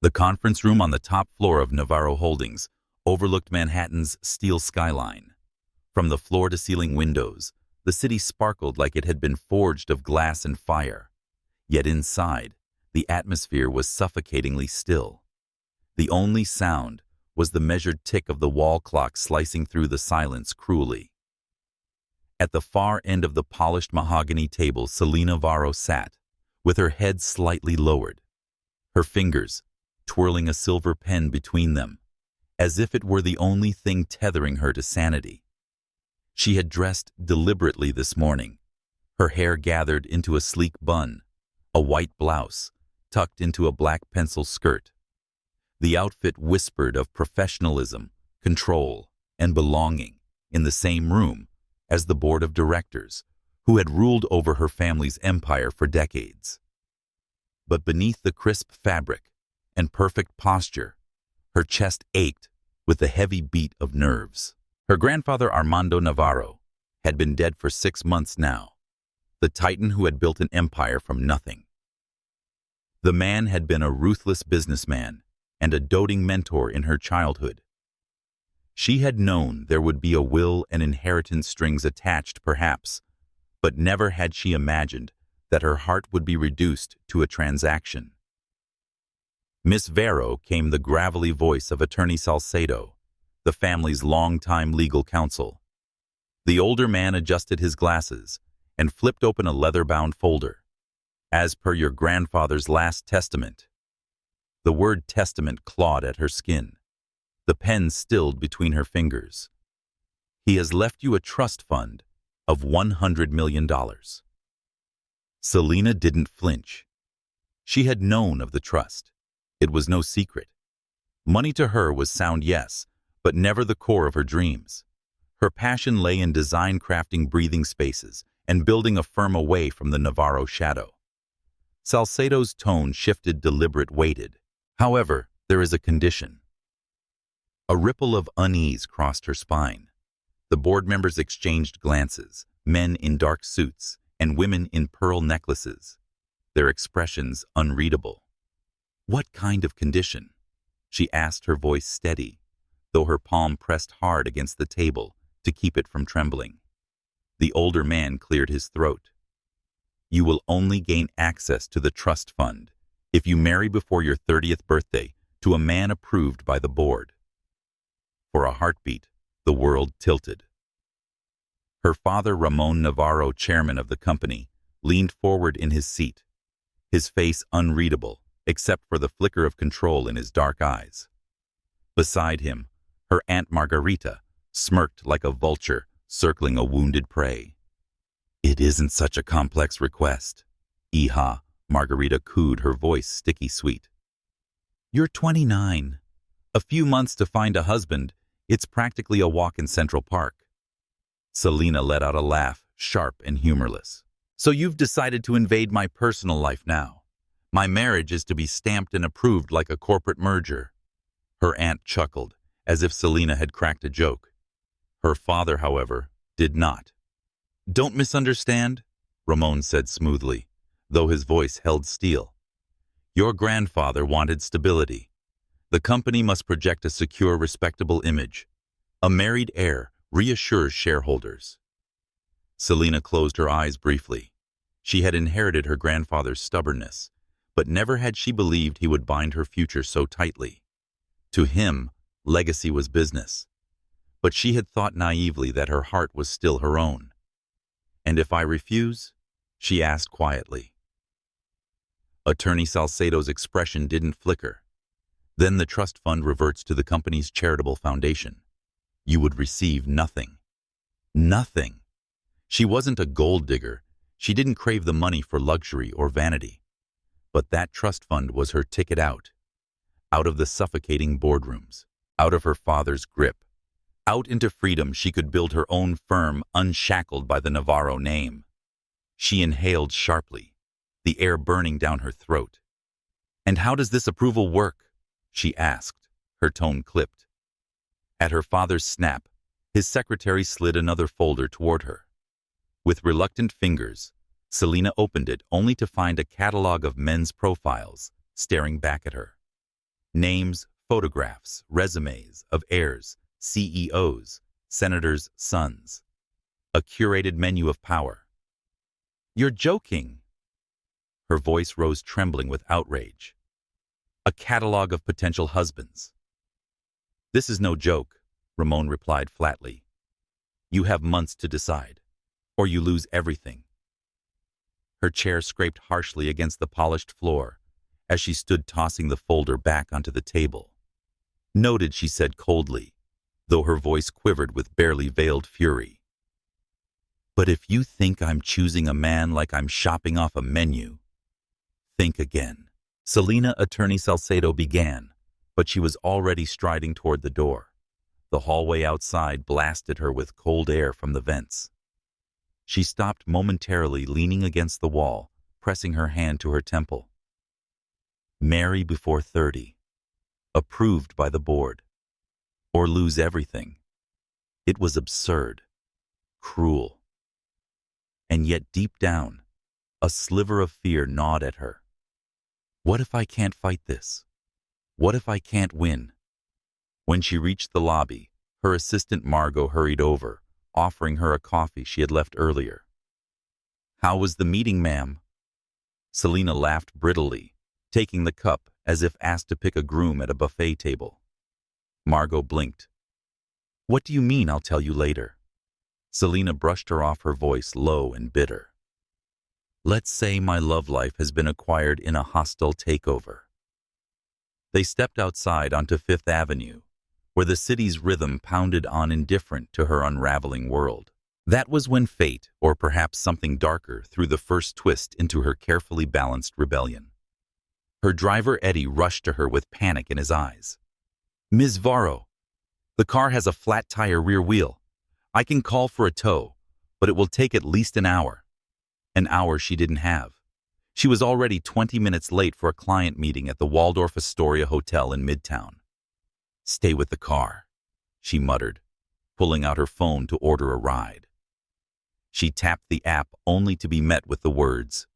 The conference room on the top floor of Navaro Holdings overlooked Manhattan's steel skyline. From the floor-to-ceiling windows, the city sparkled like it had been forged of glass and fire. Yet inside, the atmosphere was suffocatingly still. The only sound was the measured tick of the wall clock slicing through the silence cruelly. At the far end of the polished mahogany table, Celina Varo sat, with her head slightly lowered, her fingers twirling a silver pen between them, as if it were the only thing tethering her to sanity. She had dressed deliberately this morning, her hair gathered into a sleek bun, a white blouse tucked into a black pencil skirt. The outfit whispered of professionalism, control, and belonging in the same room as the board of directors, who had ruled over her family's empire for decades. But beneath the crisp fabric and perfect posture, her chest ached with the heavy beat of nerves. Her grandfather Armando Navaro had been dead for 6 months now, the titan who had built an empire from nothing. The man had been a ruthless businessman and a doting mentor in her childhood. She had known there would be a will and inheritance strings attached, perhaps, but never had she imagined that her heart would be reduced to a transaction. Miss Varo came the gravelly voice of Attorney Salcedo, the family's longtime legal counsel. The older man adjusted his glasses and flipped open a leather-bound folder. As per your grandfather's last testament. The word testament clawed at her skin. The pen stilled between her fingers. He has left you a trust fund of $100 million. Celina didn't flinch. She had known of the trust. It was no secret. Money to her was sound, yes, but never the core of her dreams. Her passion lay in design, crafting breathing spaces, and building a firm away from the Navaro shadow. Salcedo's tone shifted, deliberate, weighted. However, there is a condition. A ripple of unease crossed her spine. The board members exchanged glances, men in dark suits and women in pearl necklaces, their expressions unreadable. What kind of condition? She asked, her voice steady, though her palm pressed hard against the table to keep it from trembling. The older man cleared his throat. You will only gain access to the trust fund if you marry before your 30th birthday to a man approved by the board. For a heartbeat, the world tilted. Her father, Ramon Navaro, chairman of the company, leaned forward in his seat, his face unreadable except for the flicker of control in his dark eyes. Beside him, her Aunt Margarita smirked like a vulture circling a wounded prey. It isn't such a complex request. Iha, Margarita cooed, her voice sticky sweet. You're 29. A few months to find a husband, it's practically a walk in Central Park. Celina let out a laugh, sharp and humorless. So you've decided to invade my personal life now. My marriage is to be stamped and approved like a corporate merger. Her aunt chuckled, as if Celina had cracked a joke. Her father, however, did not. Don't misunderstand, Ramon said smoothly, though his voice held steel. Your grandfather wanted stability. The company must project a secure, respectable image. A married heir reassures shareholders. Celina closed her eyes briefly. She had inherited her grandfather's stubbornness, but never had she believed he would bind her future so tightly. To him, legacy was business. But she had thought naively that her heart was still her own. And if I refuse? She asked quietly. Attorney Salcedo's expression didn't flicker. Then the trust fund reverts to the company's charitable foundation. You would receive nothing. Nothing. She wasn't a gold digger. She didn't crave the money for luxury or vanity. But that trust fund was her ticket out. Out of the suffocating boardrooms. Out of her father's grip. Out into freedom she could build her own firm unshackled by the Navaro name. She inhaled sharply, the air burning down her throat. And how does this approval work? She asked, her tone clipped. At her father's snap, his secretary slid another folder toward her. With reluctant fingers, Celina opened it only to find a catalog of men's profiles staring back at her. Names, photographs, resumes of heirs, CEOs, senators' sons. A curated menu of power. "You're joking." Her voice rose trembling with outrage. "A catalog of potential husbands." "This is no joke," Ramon replied flatly. "You have months to decide, or you lose everything." Her chair scraped harshly against the polished floor as she stood tossing the folder back onto the table. "Noted," she said coldly, though her voice quivered with barely veiled fury. "But if you think I'm choosing a man like I'm shopping off a menu, think again." Celina Attorney Salcedo began, but she was already striding toward the door. The hallway outside blasted her with cold air from the vents. She stopped momentarily, leaning against the wall, pressing her hand to her temple. Marry before 30. Approved by the board. Or lose everything. It was absurd. Cruel. And yet deep down, a sliver of fear gnawed at her. What if I can't fight this? What if I can't win? When she reached the lobby, her assistant Margot hurried over, offering her a coffee she had left earlier. "How was the meeting, ma'am?" Celina laughed brittly, taking the cup as if asked to pick a groom at a buffet table. Margot blinked. "What do you mean, I'll tell you later?" Celina brushed her off, her voice low and bitter. "Let's say my love life has been acquired in a hostile takeover." They stepped outside onto Fifth Avenue, where the city's rhythm pounded on indifferent to her unraveling world. That was when fate, or perhaps something darker, threw the first twist into her carefully balanced rebellion. Her driver Eddie rushed to her with panic in his eyes. "Ms. Varo, the car has a flat tire rear wheel. I can call for a tow, but it will take at least an hour." An hour she didn't have. She was already 20 minutes late for a client meeting at the Waldorf Astoria Hotel in Midtown. "Stay with the car," she muttered, pulling out her phone to order a ride. She tapped the app only to be met with the words,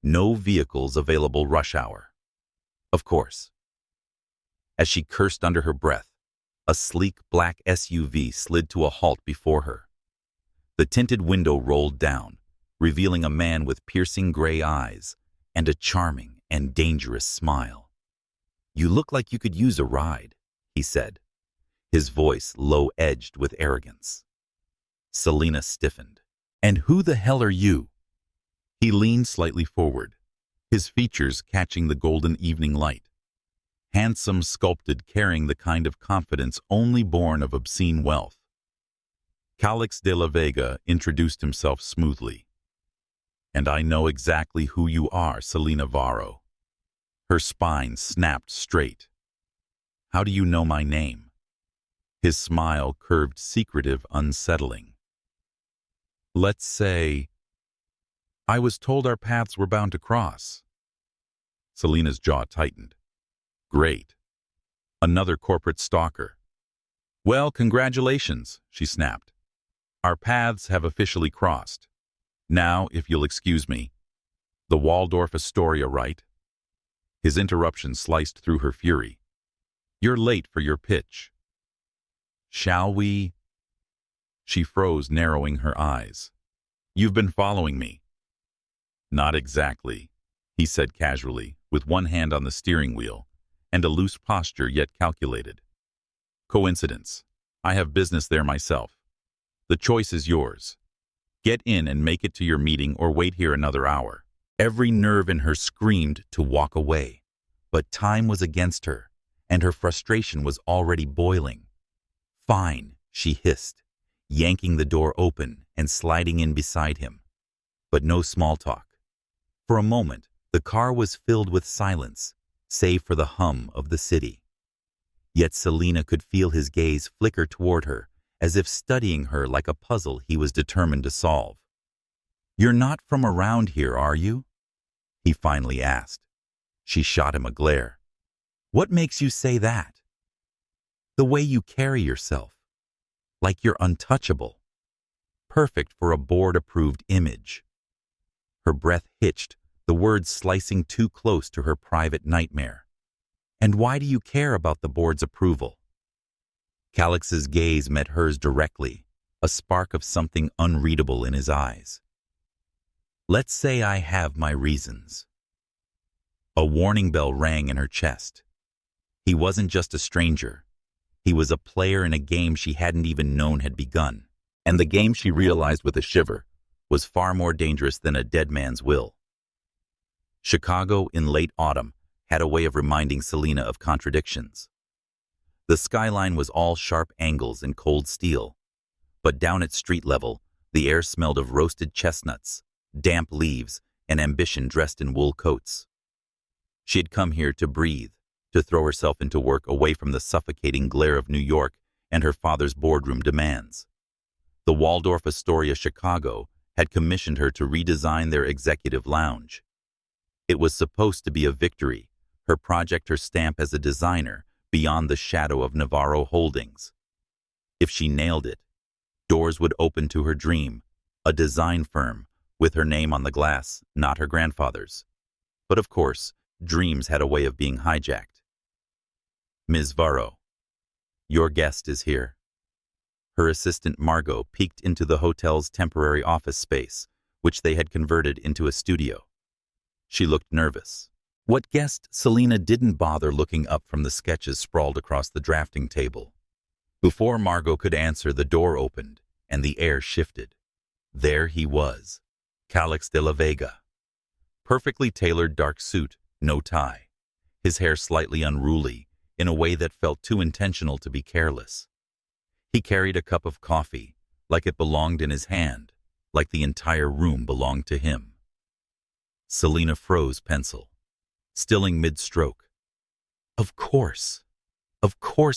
"No vehicles available rush hour." Of course. As she cursed under her breath, a sleek black SUV slid to a halt before her. The tinted window rolled down, revealing a man with piercing gray eyes and a charming and dangerous smile. "You look like you could use a ride," he said, his voice low-edged with arrogance. Celina stiffened. "And who the hell are you?" He leaned slightly forward, his features catching the golden evening light. Handsome, sculpted, carrying the kind of confidence only born of obscene wealth. Calyx de la Vega introduced himself smoothly. "And I know exactly who you are, Celina Varo." Her spine snapped straight. "How do you know my name?" His smile curved secretive, unsettling. "Let's say I was told our paths were bound to cross." Celina's jaw tightened. "Great. Another corporate stalker." "Well, congratulations," she snapped. "Our paths have officially crossed. Now, if you'll excuse me, the Waldorf Astoria, right?" His interruption sliced through her fury. "You're late for your pitch." "Shall we?" She froze, narrowing her eyes. "You've been following me." "Not exactly," he said casually, with one hand on the steering wheel and a loose posture yet calculated. "Coincidence. I have business there myself. The choice is yours. Get in and make it to your meeting or wait here another hour." Every nerve in her screamed to walk away, but time was against her, and her frustration was already boiling. "Fine," she hissed, yanking the door open and sliding in beside him. But no small talk. For a moment, the car was filled with silence, save for the hum of the city. Yet Celina could feel his gaze flicker toward her, as if studying her like a puzzle he was determined to solve. "You're not from around here, are you?" he finally asked. She shot him a glare. "What makes you say that?" "The way you carry yourself. Like you're untouchable. Perfect for a board-approved image." Her breath hitched, the words slicing too close to her private nightmare. And why do you care about the board's approval? Calyx's gaze met hers directly, a spark of something unreadable in his eyes. Let's say I have my reasons. A warning bell rang in her chest. He wasn't just a stranger. He was a player in a game she hadn't even known had begun. And the game, she realized with a shiver, was far more dangerous than a dead man's will. Chicago in late autumn had a way of reminding Celina of contradictions. The skyline was all sharp angles and cold steel, but down at street level, the air smelled of roasted chestnuts, damp leaves, and ambition dressed in wool coats. She had come here to breathe, to throw herself into work away from the suffocating glare of New York and her father's boardroom demands. The Waldorf Astoria Chicago had commissioned her to redesign their executive lounge. It was supposed to be a victory, her project, her stamp as a designer, beyond the shadow of Navaro Holdings. If she nailed it, doors would open to her dream, a design firm, with her name on the glass, not her grandfather's. But of course, dreams had a way of being hijacked. Ms. Varo, your guest is here. Her assistant Margot peeked into the hotel's temporary office space, which they had converted into a studio. She looked nervous. What guest? Celina didn't bother looking up from the sketches sprawled across the drafting table. Before Margot could answer, the door opened, and the air shifted. There he was, Calyx de la Vega. Perfectly tailored dark suit, no tie. His hair slightly unruly, in a way that felt too intentional to be careless. He carried a cup of coffee, like it belonged in his hand, like the entire room belonged to him. Celina froze pencil, stilling mid-stroke. Of course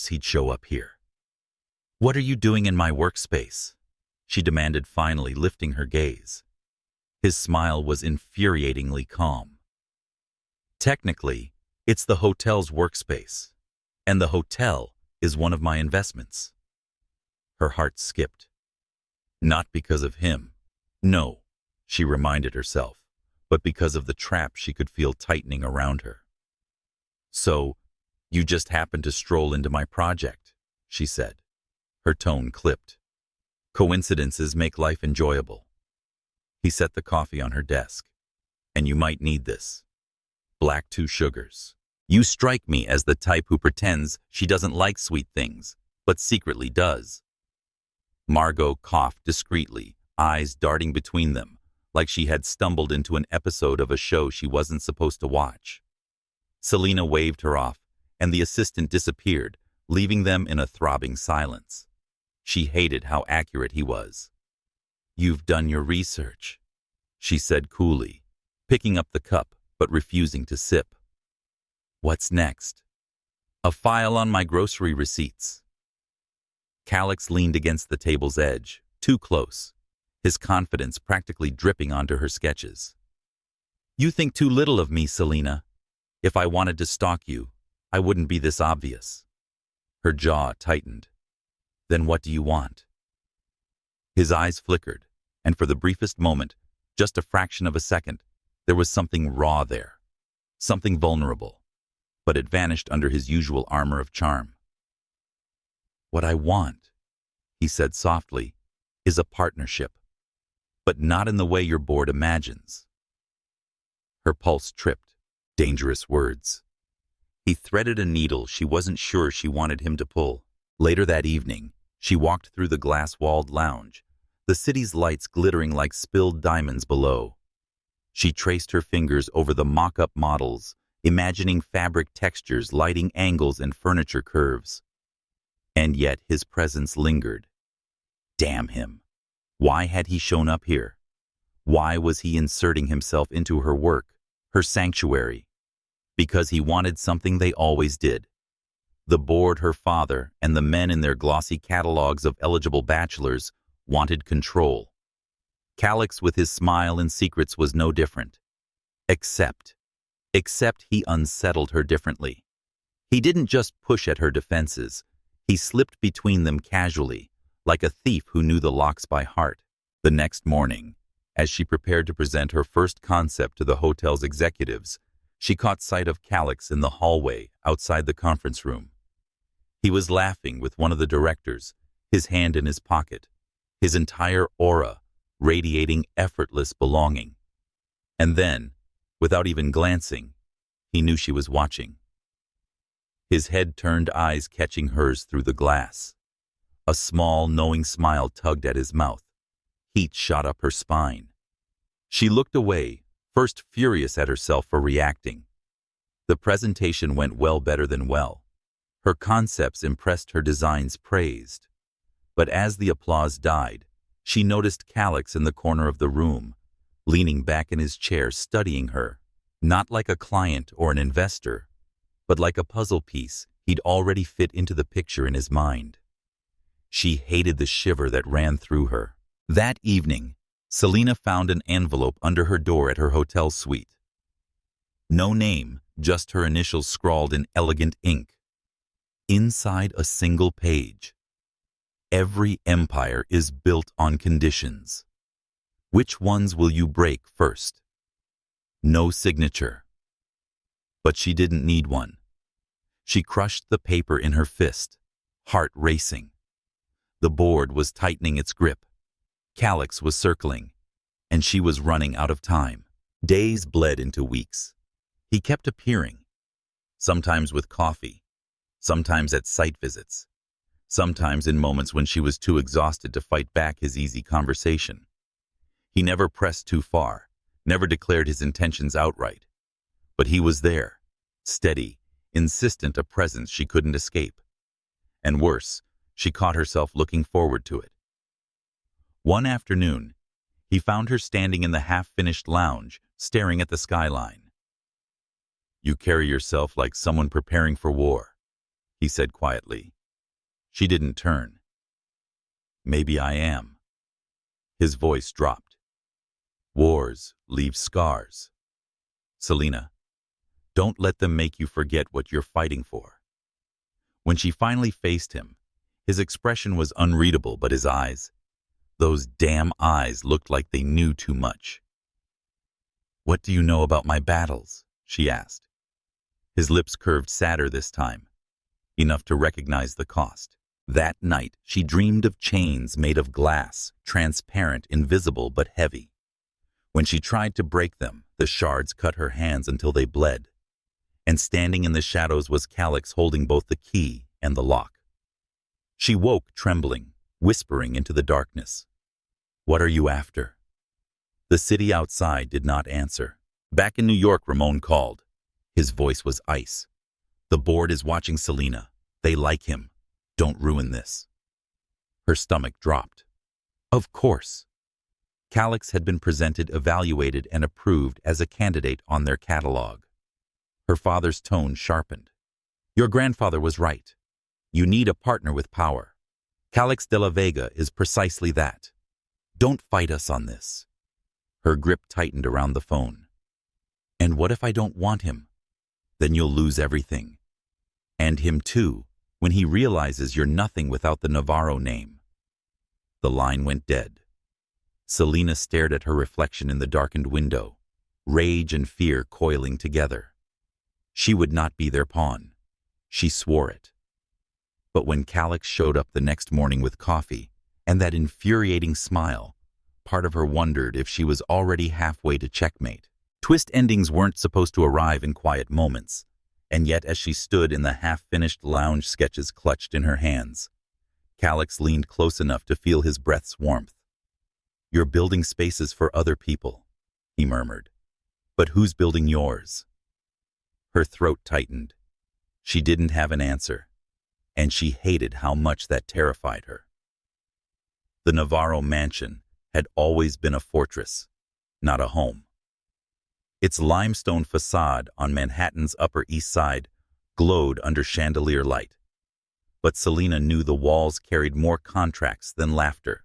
he'd show up here. What are you doing in my workspace? She demanded finally, lifting her gaze. His smile was infuriatingly calm. Technically, it's the hotel's workspace, and the hotel is one of my investments. Her heart skipped. Not because of him. No, she reminded herself, but because of the trap she could feel tightening around her. So, you just happened to stroll into my project, she said. Her tone clipped. Coincidences make life enjoyable. He set the coffee on her desk. And you might need this. Black 2 sugars. You strike me as the type who pretends she doesn't like sweet things, but secretly does. Margot coughed discreetly, eyes darting between them, like she had stumbled into an episode of a show she wasn't supposed to watch. Celina waved her off, and the assistant disappeared, leaving them in a throbbing silence. She hated how accurate he was. You've done your research, she said coolly, picking up the cup but refusing to sip. What's next? A file on my grocery receipts. Calyx leaned against the table's edge, too close, his confidence practically dripping onto her sketches. You think too little of me, Celina. If I wanted to stalk you, I wouldn't be this obvious. Her jaw tightened. Then what do you want? His eyes flickered, and for the briefest moment, just a fraction of a second, there was something raw there, something vulnerable, but it vanished under his usual armor of charm. What I want, he said softly, is a partnership, but not in the way your board imagines. Her pulse tripped, dangerous words. He threaded a needle she wasn't sure she wanted him to pull. Later that evening, she walked through the glass-walled lounge, the city's lights glittering like spilled diamonds below. She traced her fingers over the mock-up models, imagining fabric textures, lighting angles, and furniture curves. And yet his presence lingered. Damn him. Why had he shown up here? Why was he inserting himself into her work, her sanctuary? Because he wanted something they always did. The board, her father, and the men in their glossy catalogs of eligible bachelors wanted control. Calyx, with his smile and secrets, was no different. Except he unsettled her differently. He didn't just push at her defenses. He slipped between them casually, like a thief who knew the locks by heart. The next morning, as she prepared to present her first concept to the hotel's executives, She caught sight of Calyx in the hallway outside the conference room. He was laughing with one of the directors, his hand in his pocket, his entire aura radiating effortless belonging. And then, without even glancing, he knew she was watching. His head-turned eyes catching hers through the glass. A small, knowing smile tugged at his mouth. Heat shot up her spine. She looked away, first furious at herself for reacting. The presentation went well better than well. Her concepts impressed, her designs praised. But as the applause died, she noticed Calyx in the corner of the room, leaning back in his chair studying her, not like a client or an investor, but like a puzzle piece he'd already fit into the picture in his mind. She hated the shiver that ran through her. That evening, Celina found an envelope under her door at her hotel suite. No name, just her initials scrawled in elegant ink. Inside a single page. Every empire is built on conditions. Which ones will you break first? No signature. But she didn't need one. She crushed the paper in her fist, heart racing. The board was tightening its grip. Calyx was circling, and she was running out of time. Days bled into weeks. He kept appearing, sometimes with coffee, sometimes at site visits, sometimes in moments when she was too exhausted to fight back his easy conversation. He never pressed too far, never declared his intentions outright. But he was there, steady, insistent, a presence she couldn't escape. And worse, she caught herself looking forward to it. One afternoon, he found her standing in the half-finished lounge, staring at the skyline. "You carry yourself like someone preparing for war," he said quietly. She didn't turn. "Maybe I am." His voice dropped. "Wars leave scars. Celina, don't let them make you forget what you're fighting for." When she finally faced him, his expression was unreadable, but his eyes, those damn eyes, looked like they knew too much. "What do you know about my battles?" she asked. His lips curved sadder this time, enough to recognize the cost. That night, she dreamed of chains made of glass, transparent, invisible, but heavy. When she tried to break them, the shards cut her hands until they bled. And standing in the shadows was Calyx, holding both the key and the lock. She woke trembling, whispering into the darkness. "What are you after?" The city outside did not answer. Back in New York, Ramon called. His voice was ice. "The board is watching Celina. They like him. Don't ruin this." Her stomach dropped. Of course. Calyx had been presented, evaluated, and approved as a candidate on their catalog. Her father's tone sharpened. "Your grandfather was right. You need a partner with power. Calyx de la Vega is precisely that. Don't fight us on this." Her grip tightened around the phone. "And what if I don't want him? Then you'll lose everything. And him too, when he realizes you're nothing without the Navaro name." The line went dead. Celina stared at her reflection in the darkened window, rage and fear coiling together. She would not be their pawn. She swore it. But when Calyx showed up the next morning with coffee and that infuriating smile, part of her wondered if she was already halfway to checkmate. Twist endings weren't supposed to arrive in quiet moments, and yet as she stood in the half-finished lounge, sketches clutched in her hands, Calyx leaned close enough to feel his breath's warmth. "You're building spaces for other people," he murmured. "But who's building yours?" Her throat tightened. She didn't have an answer, and she hated how much that terrified her. The Navaro mansion had always been a fortress, not a home. Its limestone facade on Manhattan's Upper East Side glowed under chandelier light. But Celina knew the walls carried more contracts than laughter,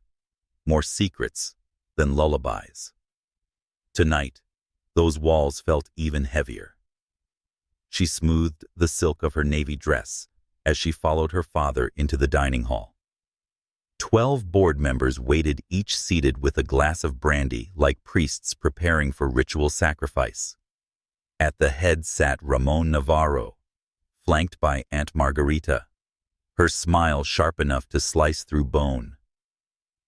more secrets than lullabies. Tonight, those walls felt even heavier. She smoothed the silk of her navy dress as she followed her father into the dining hall. 12 board members waited, each seated with a glass of brandy like priests preparing for ritual sacrifice. At the head sat Ramon Navaro, flanked by Aunt Margarita, her smile sharp enough to slice through bone.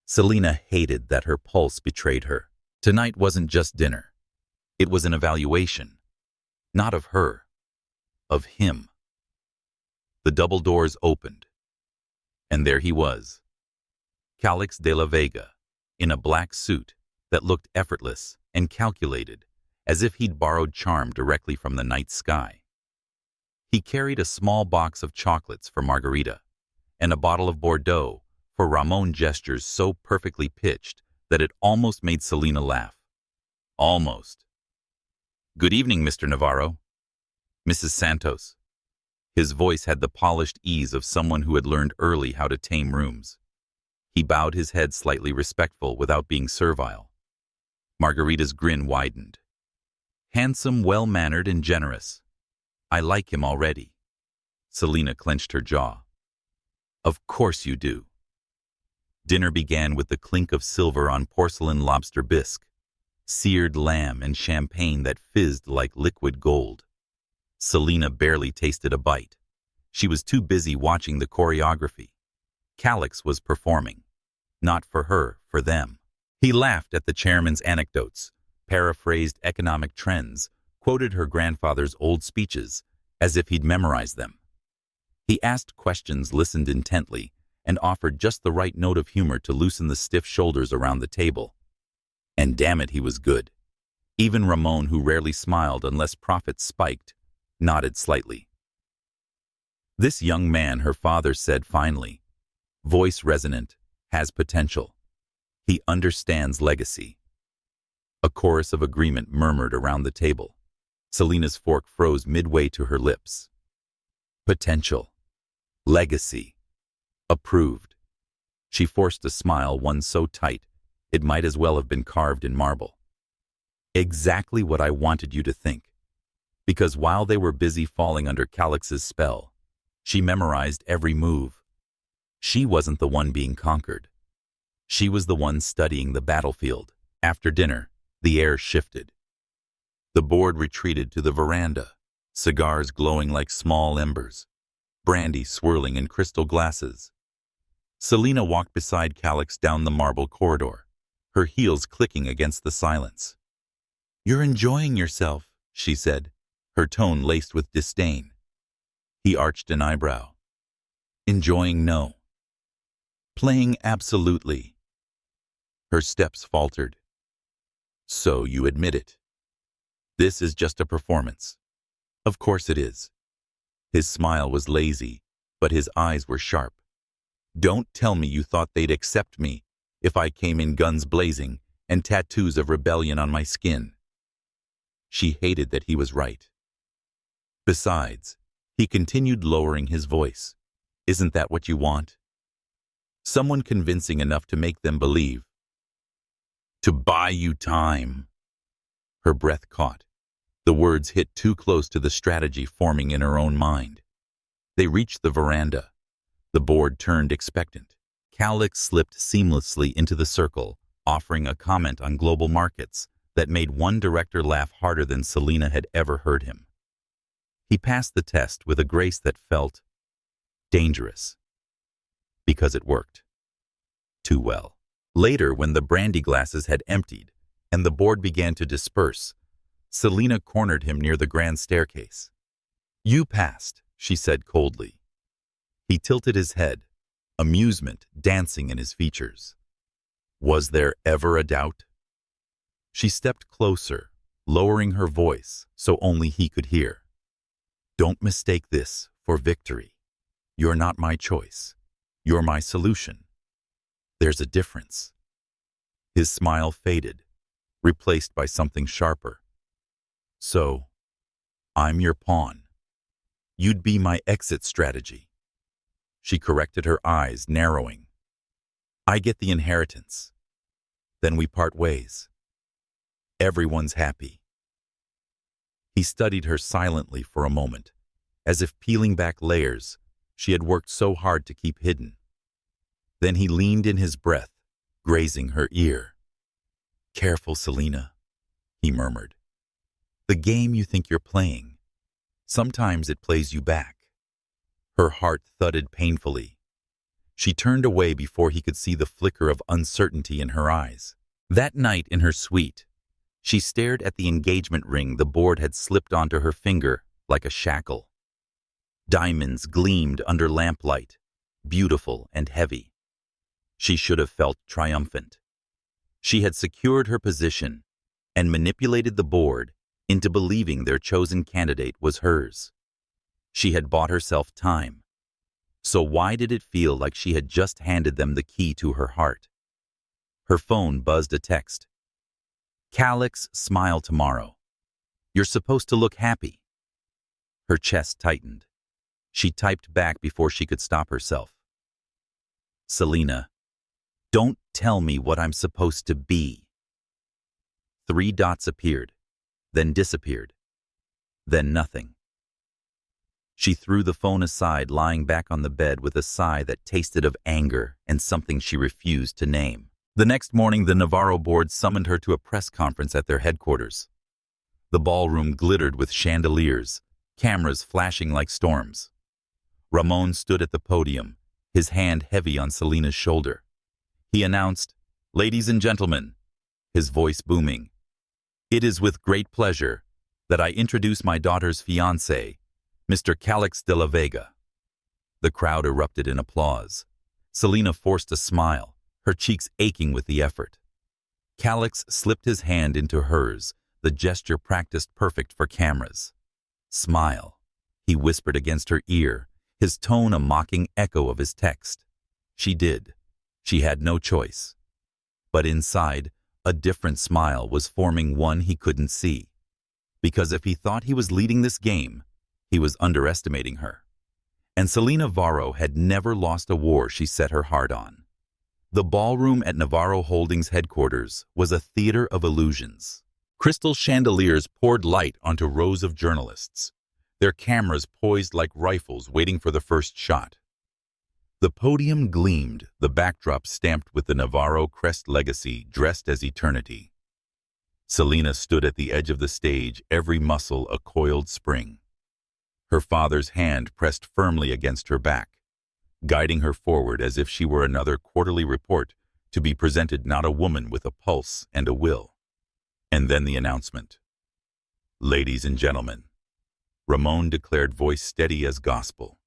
Celina hated that her pulse betrayed her. Tonight wasn't just dinner. It was an evaluation. Not of her, of him. The double doors opened, and there he was, Calyx de la Vega, in a black suit that looked effortless and calculated, as if he'd borrowed charm directly from the night sky. He carried a small box of chocolates for Margarita, and a bottle of Bordeaux for Ramon, gestures so perfectly pitched that it almost made Celina laugh. Almost. "Good evening, Mr. Navaro. Mrs. Santos." His voice had the polished ease of someone who had learned early how to tame rooms. He bowed his head slightly respectful without being servile. Margarita's grin widened. "Handsome, well-mannered, and generous. I like him already." Celina clenched her jaw. "Of course you do." Dinner began with the clink of silver on porcelain lobster bisque, seared lamb, and champagne that fizzed like liquid gold. Celina barely tasted a bite. She was too busy watching the choreography. Calyx was performing. Not for her, for them. He laughed at the chairman's anecdotes, paraphrased economic trends, quoted her grandfather's old speeches as if he'd memorized them. He asked questions, listened intently, and offered just the right note of humor to loosen the stiff shoulders around the table. And damn it, he was good. Even Ramon, who rarely smiled unless profits spiked, nodded slightly. "This young man," her father said finally, voice resonant, "has potential. He understands legacy." A chorus of agreement murmured around the table. Celina's fork froze midway to her lips. Potential. Legacy. Approved. She forced a smile, one so tight it might as well have been carved in marble. "Exactly what I wanted you to think." Because while they were busy falling under Calyx's spell, she memorized every move. She wasn't the one being conquered. She was the one studying the battlefield. After dinner, the air shifted. The board retreated to the veranda, cigars glowing like small embers, brandy swirling in crystal glasses. Celina walked beside Calyx down the marble corridor, her heels clicking against the silence. "You're enjoying yourself," she said, her tone laced with disdain. He arched an eyebrow. "Enjoying, no. Playing, absolutely." Her steps faltered. "So you admit it. This is just a performance." "Of course it is." His smile was lazy, but his eyes were sharp. "Don't tell me you thought they'd accept me if I came in guns blazing and tattoos of rebellion on my skin." She hated that he was right. "Besides," he continued, lowering his voice, "isn't that what you want? Someone convincing enough to make them believe. To buy you time." Her breath caught. The words hit too close to the strategy forming in her own mind. They reached the veranda. The board turned expectant. Calyx slipped seamlessly into the circle, offering a comment on global markets that made one director laugh harder than Celina had ever heard him. He passed the test with a grace that felt dangerous. Because it worked. Too well. Later, when the brandy glasses had emptied and the board began to disperse, Celina cornered him near the grand staircase. "You passed," she said coldly. He tilted his head, amusement dancing in his features. Was there ever a doubt? She stepped closer, lowering her voice so only he could hear. "Don't mistake this for victory. You're not my choice. You're my solution. There's a difference." His smile faded, replaced by something sharper. "So, I'm your pawn. You'd be my exit strategy." She corrected, her eyes narrowing. "I get the inheritance. Then we part ways. Everyone's happy." He studied her silently for a moment, as if peeling back layers she had worked so hard to keep hidden. Then he leaned in, his breath grazing her ear. "Careful, Celina," he murmured. The game you think you're playing. Sometimes it plays you back. Her heart thudded painfully. She turned away before he could see the flicker of uncertainty in her eyes. That night in her suite, she stared at the engagement ring the board had slipped onto her finger like a shackle. Diamonds gleamed under lamplight, beautiful and heavy. She should have felt triumphant. She had secured her position and manipulated the board into believing their chosen candidate was hers. She had bought herself time. So why did it feel like she had just handed them the key to her heart? Her phone buzzed a text. Calyx, smile tomorrow. You're supposed to look happy. Her chest tightened. She typed back before she could stop herself. Celina, don't tell me what I'm supposed to be. 3 dots appeared, then disappeared, then nothing. She threw the phone aside, lying back on the bed with a sigh that tasted of anger and something she refused to name. The next morning, the Navaro board summoned her to a press conference at their headquarters. The ballroom glittered with chandeliers, cameras flashing like storms. Ramon stood at the podium, his hand heavy on Celina's shoulder. He announced, "Ladies and gentlemen," his voice booming, "it is with great pleasure that I introduce my daughter's fiancé, Mr. Calyx de la Vega." The crowd erupted in applause. Celina forced a smile, her cheeks aching with the effort. Calyx slipped his hand into hers, the gesture practiced perfect for cameras. "Smile," he whispered against her ear, his tone a mocking echo of his text. She did. She had no choice. But inside, a different smile was forming, one he couldn't see. Because if he thought he was leading this game, he was underestimating her. And Celina Varo had never lost a war she set her heart on. The ballroom at Navaro Holdings headquarters was a theater of illusions. Crystal chandeliers poured light onto rows of journalists, their cameras poised like rifles waiting for the first shot. The podium gleamed, the backdrop stamped with the Navaro crest legacy dressed as eternity. Celina stood at the edge of the stage, every muscle a coiled spring. Her father's hand pressed firmly against her back, guiding her forward as if she were another quarterly report to be presented, not a woman with a pulse and a will. And then the announcement. "Ladies and gentlemen," Ramon declared, voice steady as gospel,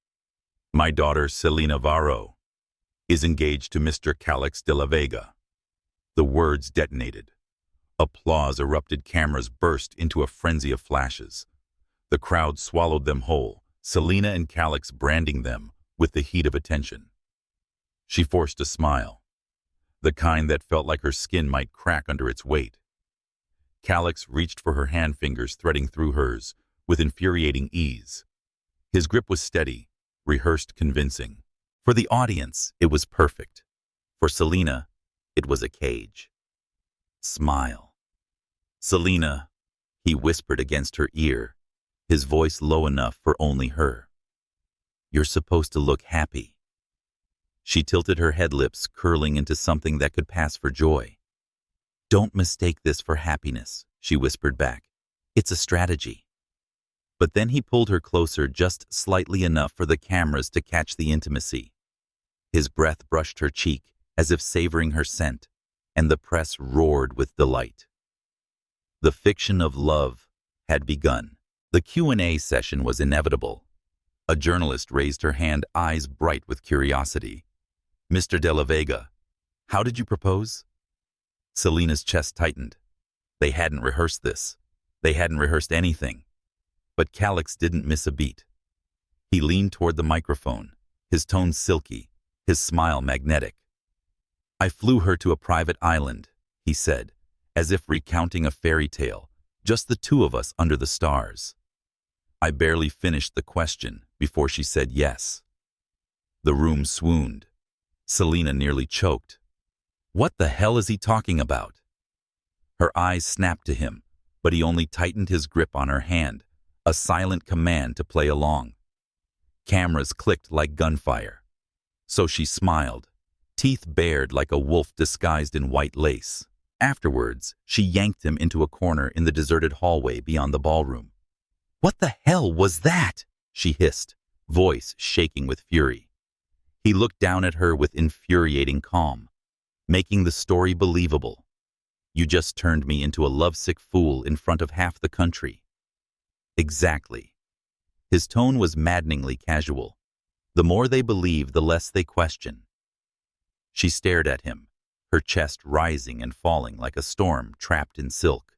"my daughter Celina Varo is engaged to Mr. Calyx de la Vega." The words detonated. Applause erupted, cameras burst into a frenzy of flashes. The crowd swallowed them whole, Celina and Calyx branding them with the heat of attention. She forced a smile, the kind that felt like her skin might crack under its weight. Calyx reached for her hand, fingers threading through hers with infuriating ease. His grip was steady, rehearsed, convincing. For the audience, it was perfect. For Celina, it was a cage. "Smile." "Celina," he whispered against her ear, his voice low enough for only her. "You're supposed to look happy." She tilted her head, lips curling into something that could pass for joy. "Don't mistake this for happiness," she whispered back. "It's a strategy." But then he pulled her closer, just slightly enough for the cameras to catch the intimacy. His breath brushed her cheek, as if savoring her scent, and the press roared with delight. The fiction of love had begun. The Q&A session was inevitable. A journalist raised her hand, eyes bright with curiosity. "Mr. de la Vega, how did you propose?" Celina's chest tightened. They hadn't rehearsed this. They hadn't rehearsed anything. But Calyx didn't miss a beat. He leaned toward the microphone, his tone silky, his smile magnetic. "I flew her to a private island," he said, as if recounting a fairy tale, "just the two of us under the stars." I barely finished the question before she said yes. The room swooned. Celina nearly choked. What the hell is he talking about? Her eyes snapped to him, but he only tightened his grip on her hand, a silent command to play along. Cameras clicked like gunfire. So she smiled, teeth bared like a wolf disguised in white lace. Afterwards, she yanked him into a corner in the deserted hallway beyond the ballroom. "What the hell was that?" she hissed, voice shaking with fury. He looked down at her with infuriating calm, making the story believable. "You just turned me into a lovesick fool in front of half the country." Exactly. His tone was maddeningly casual. The more they believe, the less they question. She stared at him, her chest rising and falling like a storm trapped in silk.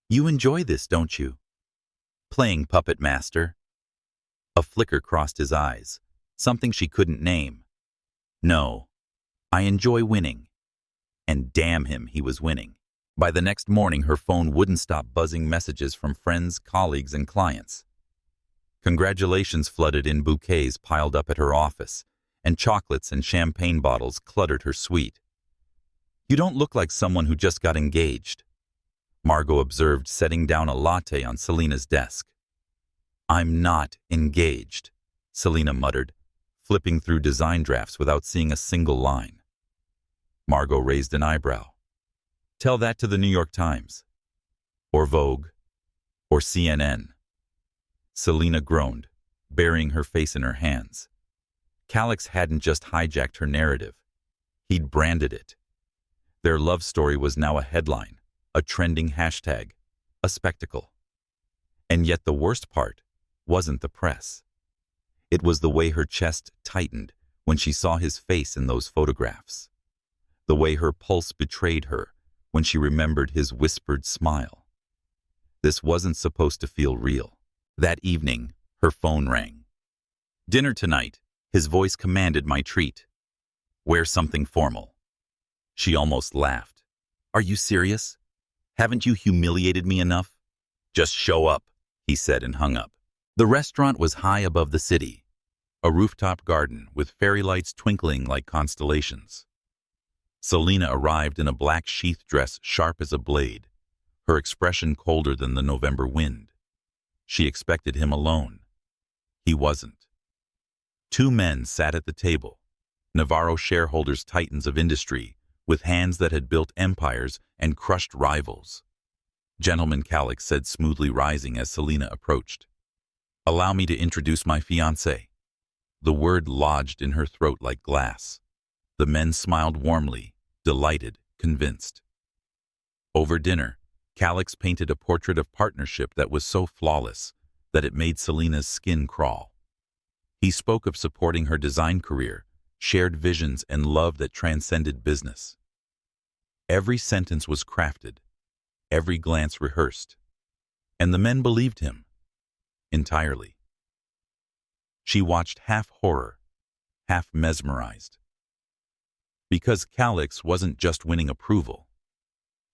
"You enjoy this, don't you? Playing puppet master?" A flicker crossed his eyes, something she couldn't name. "No, I enjoy winning." And damn him, he was winning. By the next morning, her phone wouldn't stop buzzing messages from friends, colleagues, and clients. Congratulations flooded in bouquets piled up at her office, and chocolates and champagne bottles cluttered her suite. "You don't look like someone who just got engaged," Margot observed, setting down a latte on Celina's desk. "I'm not engaged," Celina muttered, flipping through design drafts without seeing a single line. Margot raised an eyebrow. "Tell that to the New York Times. Or Vogue. Or CNN." Celina groaned, burying her face in her hands. Calyx hadn't just hijacked her narrative. He'd branded it. Their love story was now a headline, a trending hashtag, a spectacle. And yet the worst part wasn't the press. It was the way her chest tightened when she saw his face in those photographs. The way her pulse betrayed her when she remembered his whispered smile. This wasn't supposed to feel real. That evening, her phone rang. "Dinner tonight," his voice commanded my treat. "Wear something formal." She almost laughed. "Are you serious? Haven't you humiliated me enough?" "Just show up," he said and hung up. The restaurant was high above the city, a rooftop garden with fairy lights twinkling like constellations. Celina arrived in a black sheath dress sharp as a blade, her expression colder than the November wind. She expected him alone. He wasn't. Two men sat at the table, Navaro shareholders, titans of industry, with hands that had built empires and crushed rivals. "Gentleman," Calyx said smoothly, rising as Celina approached. "Allow me to introduce my fiancé." The word lodged in her throat like glass. The men smiled warmly, delighted, convinced. Over dinner, Calyx painted a portrait of partnership that was so flawless that it made Celina's skin crawl. He spoke of supporting her design career, shared visions, and love that transcended business. Every sentence was crafted, every glance rehearsed, and the men believed him entirely. She watched half horror, half mesmerized. Because Calyx wasn't just winning approval.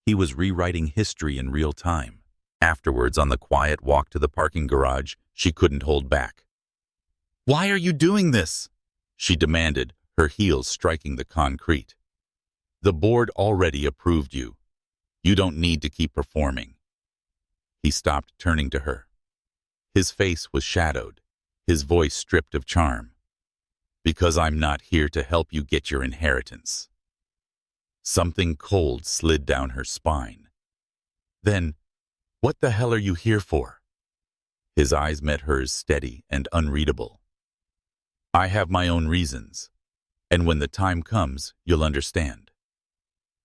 He was rewriting history in real time. Afterwards, on the quiet walk to the parking garage, she couldn't hold back. "Why are you doing this?" she demanded, her heels striking the concrete. "The board already approved you. You don't need to keep performing." He stopped, turning to her. His face was shadowed, his voice stripped of charm. "Because I'm not here to help you get your inheritance." Something cold slid down her spine. "Then, what the hell are you here for?" His eyes met hers, steady and unreadable. "I have my own reasons, and when the time comes, you'll understand."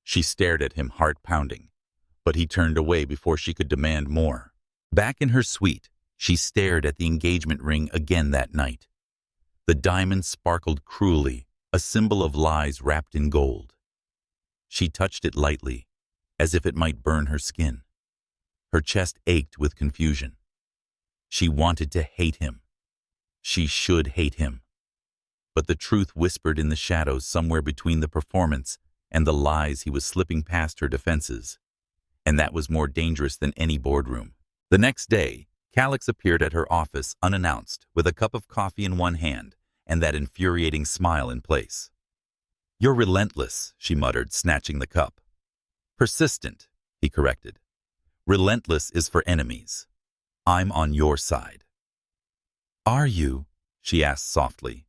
She stared at him, heart pounding, but he turned away before she could demand more. Back in her suite, she stared at the engagement ring again that night. The diamond sparkled cruelly, a symbol of lies wrapped in gold. She touched it lightly, as if it might burn her skin. Her chest ached with confusion. She wanted to hate him. She should hate him. But the truth whispered in the shadows somewhere between the performance and the lies. He was slipping past her defenses. And that was more dangerous than any boardroom. The next day, Calyx appeared at her office unannounced, with a cup of coffee in one hand and that infuriating smile in place. "You're relentless," she muttered, snatching the cup. "Persistent," he corrected. "Relentless is for enemies. I'm on your side." "Are you?" she asked softly.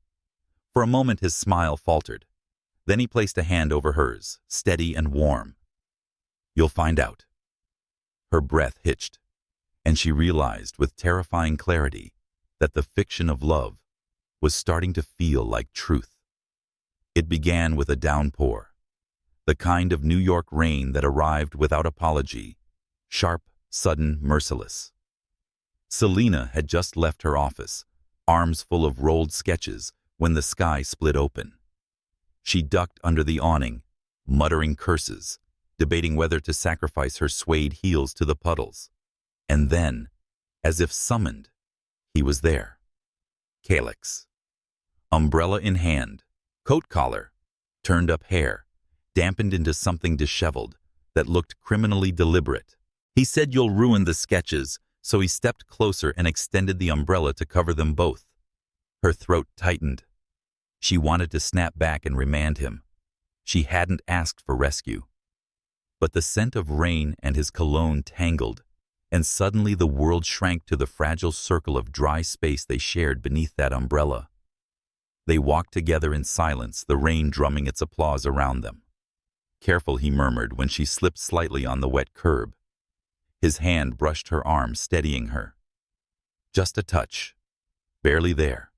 For a moment his smile faltered. Then he placed a hand over hers, steady and warm. You'll find out. Her breath hitched, and she realized with terrifying clarity that the fiction of love was starting to feel like truth. It began with a downpour, the kind of New York rain that arrived without apology, sharp, sudden, merciless. Celina had just left her office, arms full of rolled sketches, when the sky split open. She ducked under the awning, muttering curses, debating whether to sacrifice her suede heels to the puddles. And then, as if summoned, he was there. Calyx. Umbrella in hand, coat collar, turned up hair, dampened into something disheveled that looked criminally deliberate. He said, "You'll ruin the sketches," so he stepped closer and extended the umbrella to cover them both. Her throat tightened. She wanted to snap back and remand him. She hadn't asked for rescue. But the scent of rain and his cologne tangled, and suddenly the world shrank to the fragile circle of dry space they shared beneath that umbrella. They walked together in silence, the rain drumming its applause around them. "Careful," he murmured when she slipped slightly on the wet curb. His hand brushed her arm, steadying her. Just a touch. Barely there.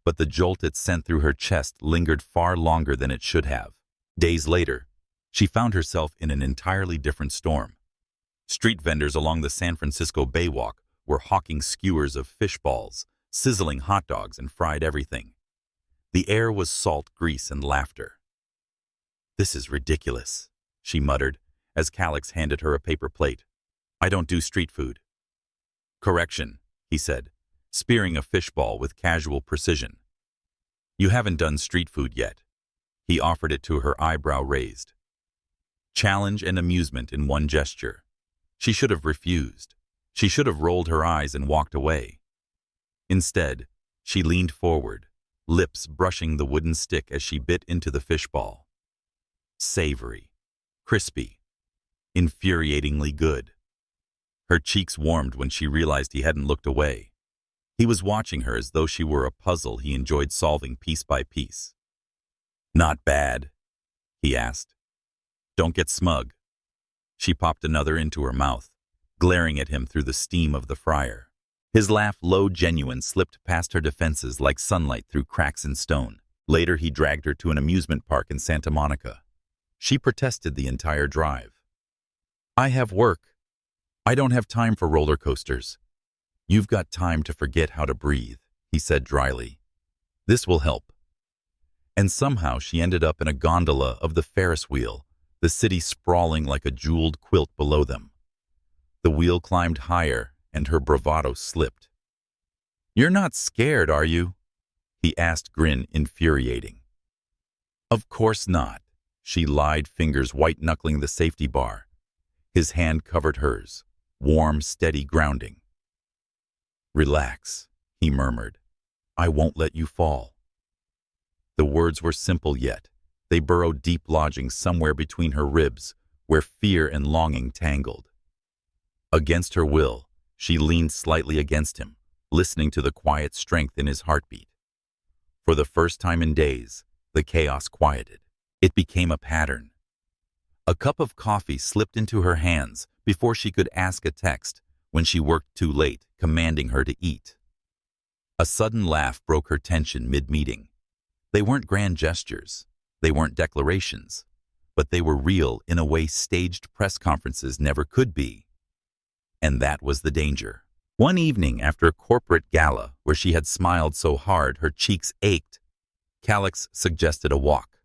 But the jolt it sent through her chest lingered far longer than it should have. Days later, she found herself in an entirely different storm. Street vendors along the San Francisco Baywalk were hawking skewers of fish balls, sizzling hot dogs, and fried everything. The air was salt, grease, and laughter. "This is ridiculous," she muttered as Calyx handed her a paper plate. "I don't do street food." "Correction," he said, spearing a fishball with casual precision. "You haven't done street food yet." He offered it to her, eyebrow raised. Challenge and amusement in one gesture. She should have refused. She should have rolled her eyes and walked away. Instead, she leaned forward, lips brushing the wooden stick as she bit into the fishball. Savory, crispy, infuriatingly good. Her cheeks warmed when she realized he hadn't looked away. He was watching her as though she were a puzzle he enjoyed solving piece by piece. "Not bad?" he asked. "Don't get smug." She popped another into her mouth, glaring at him through the steam of the fryer. His laugh, low, genuine, slipped past her defenses like sunlight through cracks in stone. Later, he dragged her to an amusement park in Santa Monica. She protested the entire drive. "I have work. I don't have time for roller coasters." "You've got time to forget how to breathe," he said dryly. "This will help." And somehow she ended up in a gondola of the Ferris wheel, the city sprawling like a jeweled quilt below them. The wheel climbed higher, and her bravado slipped. "You're not scared, are you?" he asked, grin infuriating. "Of course not," she lied, fingers white-knuckling the safety bar. His hand covered hers, warm, steady grounding. "Relax," he murmured. "I won't let you fall." The words were simple, yet they burrowed deep, lodging somewhere between her ribs, where fear and longing tangled. Against her will, she leaned slightly against him, listening to the quiet strength in his heartbeat. For the first time in days, the chaos quieted. It became a pattern. A cup of coffee slipped into her hands before she could ask a text when she worked too late, commanding her to eat. A sudden laugh broke her tension mid-meeting. They weren't grand gestures. They weren't declarations. But they were real in a way staged press conferences never could be. And that was the danger. One evening after a corporate gala where she had smiled so hard her cheeks ached, Calyx suggested a walk.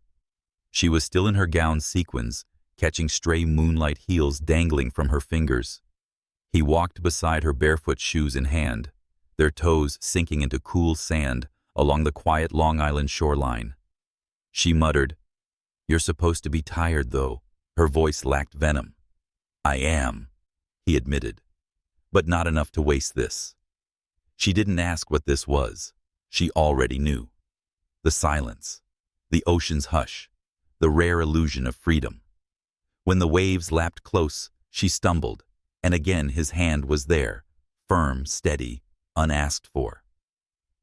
She was still in her gown sequins, catching stray moonlight heels dangling from her fingers. He walked beside her, barefoot, shoes in hand, their toes sinking into cool sand along the quiet Long Island shoreline. She muttered, "You're supposed to be tired, though." Her voice lacked venom. "I am," he admitted, "but not enough to waste this." She didn't ask what this was. She already knew. The silence, the ocean's hush, the rare illusion of freedom. When the waves lapped close, she stumbled, and again his hand was there, firm, steady, unasked for.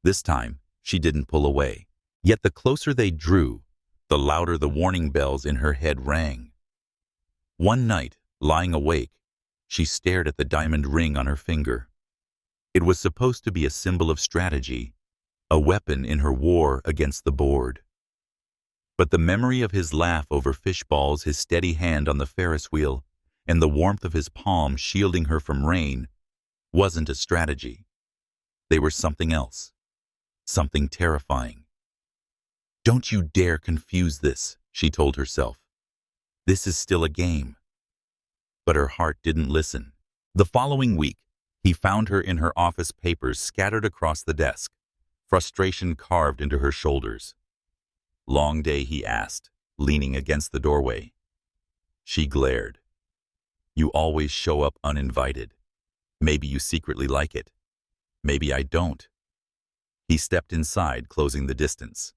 This time, she didn't pull away. Yet the closer they drew, the louder the warning bells in her head rang. One night, Lying awake, she stared at the diamond ring on her finger. It was supposed to be a symbol of strategy, a weapon in her war against the board. But the memory of his laugh over fish balls, his steady hand on the Ferris wheel, and the warmth of his palm shielding her from rain wasn't a strategy. They were something else, something terrifying. "Don't you dare confuse this," she told herself. "This is still a game." But her heart didn't listen. The following week, he found her in her office papers scattered across the desk, frustration carved into her shoulders. "Long day?" he asked, leaning against the doorway. She glared. "You always show up uninvited. Maybe you secretly like it. Maybe I don't." He stepped inside, closing the distance.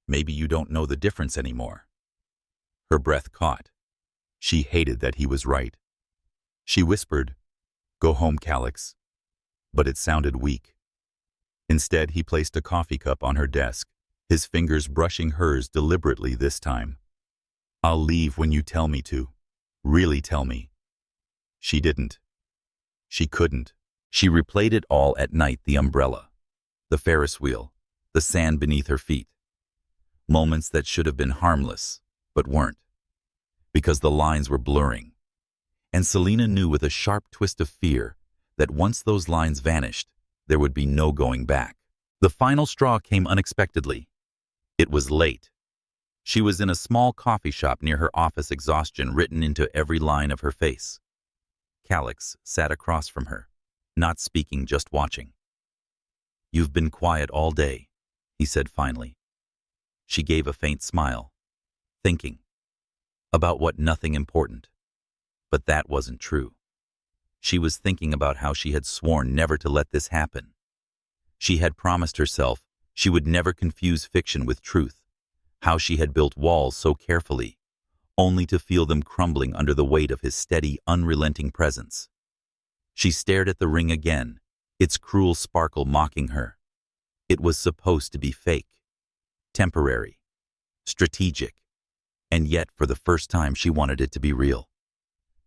"Maybe you don't know the difference anymore." Her breath caught. She hated that he was right. She whispered, "Go home, Calyx." But it sounded weak. Instead, he placed a coffee cup on her desk, his fingers brushing hers deliberately this time. "I'll leave when you tell me to. Really tell me." She didn't. She couldn't. She replayed it all at night: the umbrella, the Ferris wheel, the sand beneath her feet. Moments that should have been harmless, but weren't, because the lines were blurring. And Celina knew with a sharp twist of fear that once those lines vanished, there would be no going back. The final straw came unexpectedly. It was late. She was in a small coffee shop near her office, exhaustion written into every line of her face. Calyx sat across from her, not speaking, just watching. "You've been quiet all day," he said finally. She gave a faint smile, thinking. About what? Nothing important. But that wasn't true. She was thinking about how she had sworn never to let this happen. She had promised herself she would never confuse fiction with truth, how she had built walls so carefully, only to feel them crumbling under the weight of his steady, unrelenting presence. She stared at the ring again, its cruel sparkle mocking her. It was supposed to be fake, temporary, strategic, and yet for the first time she wanted it to be real.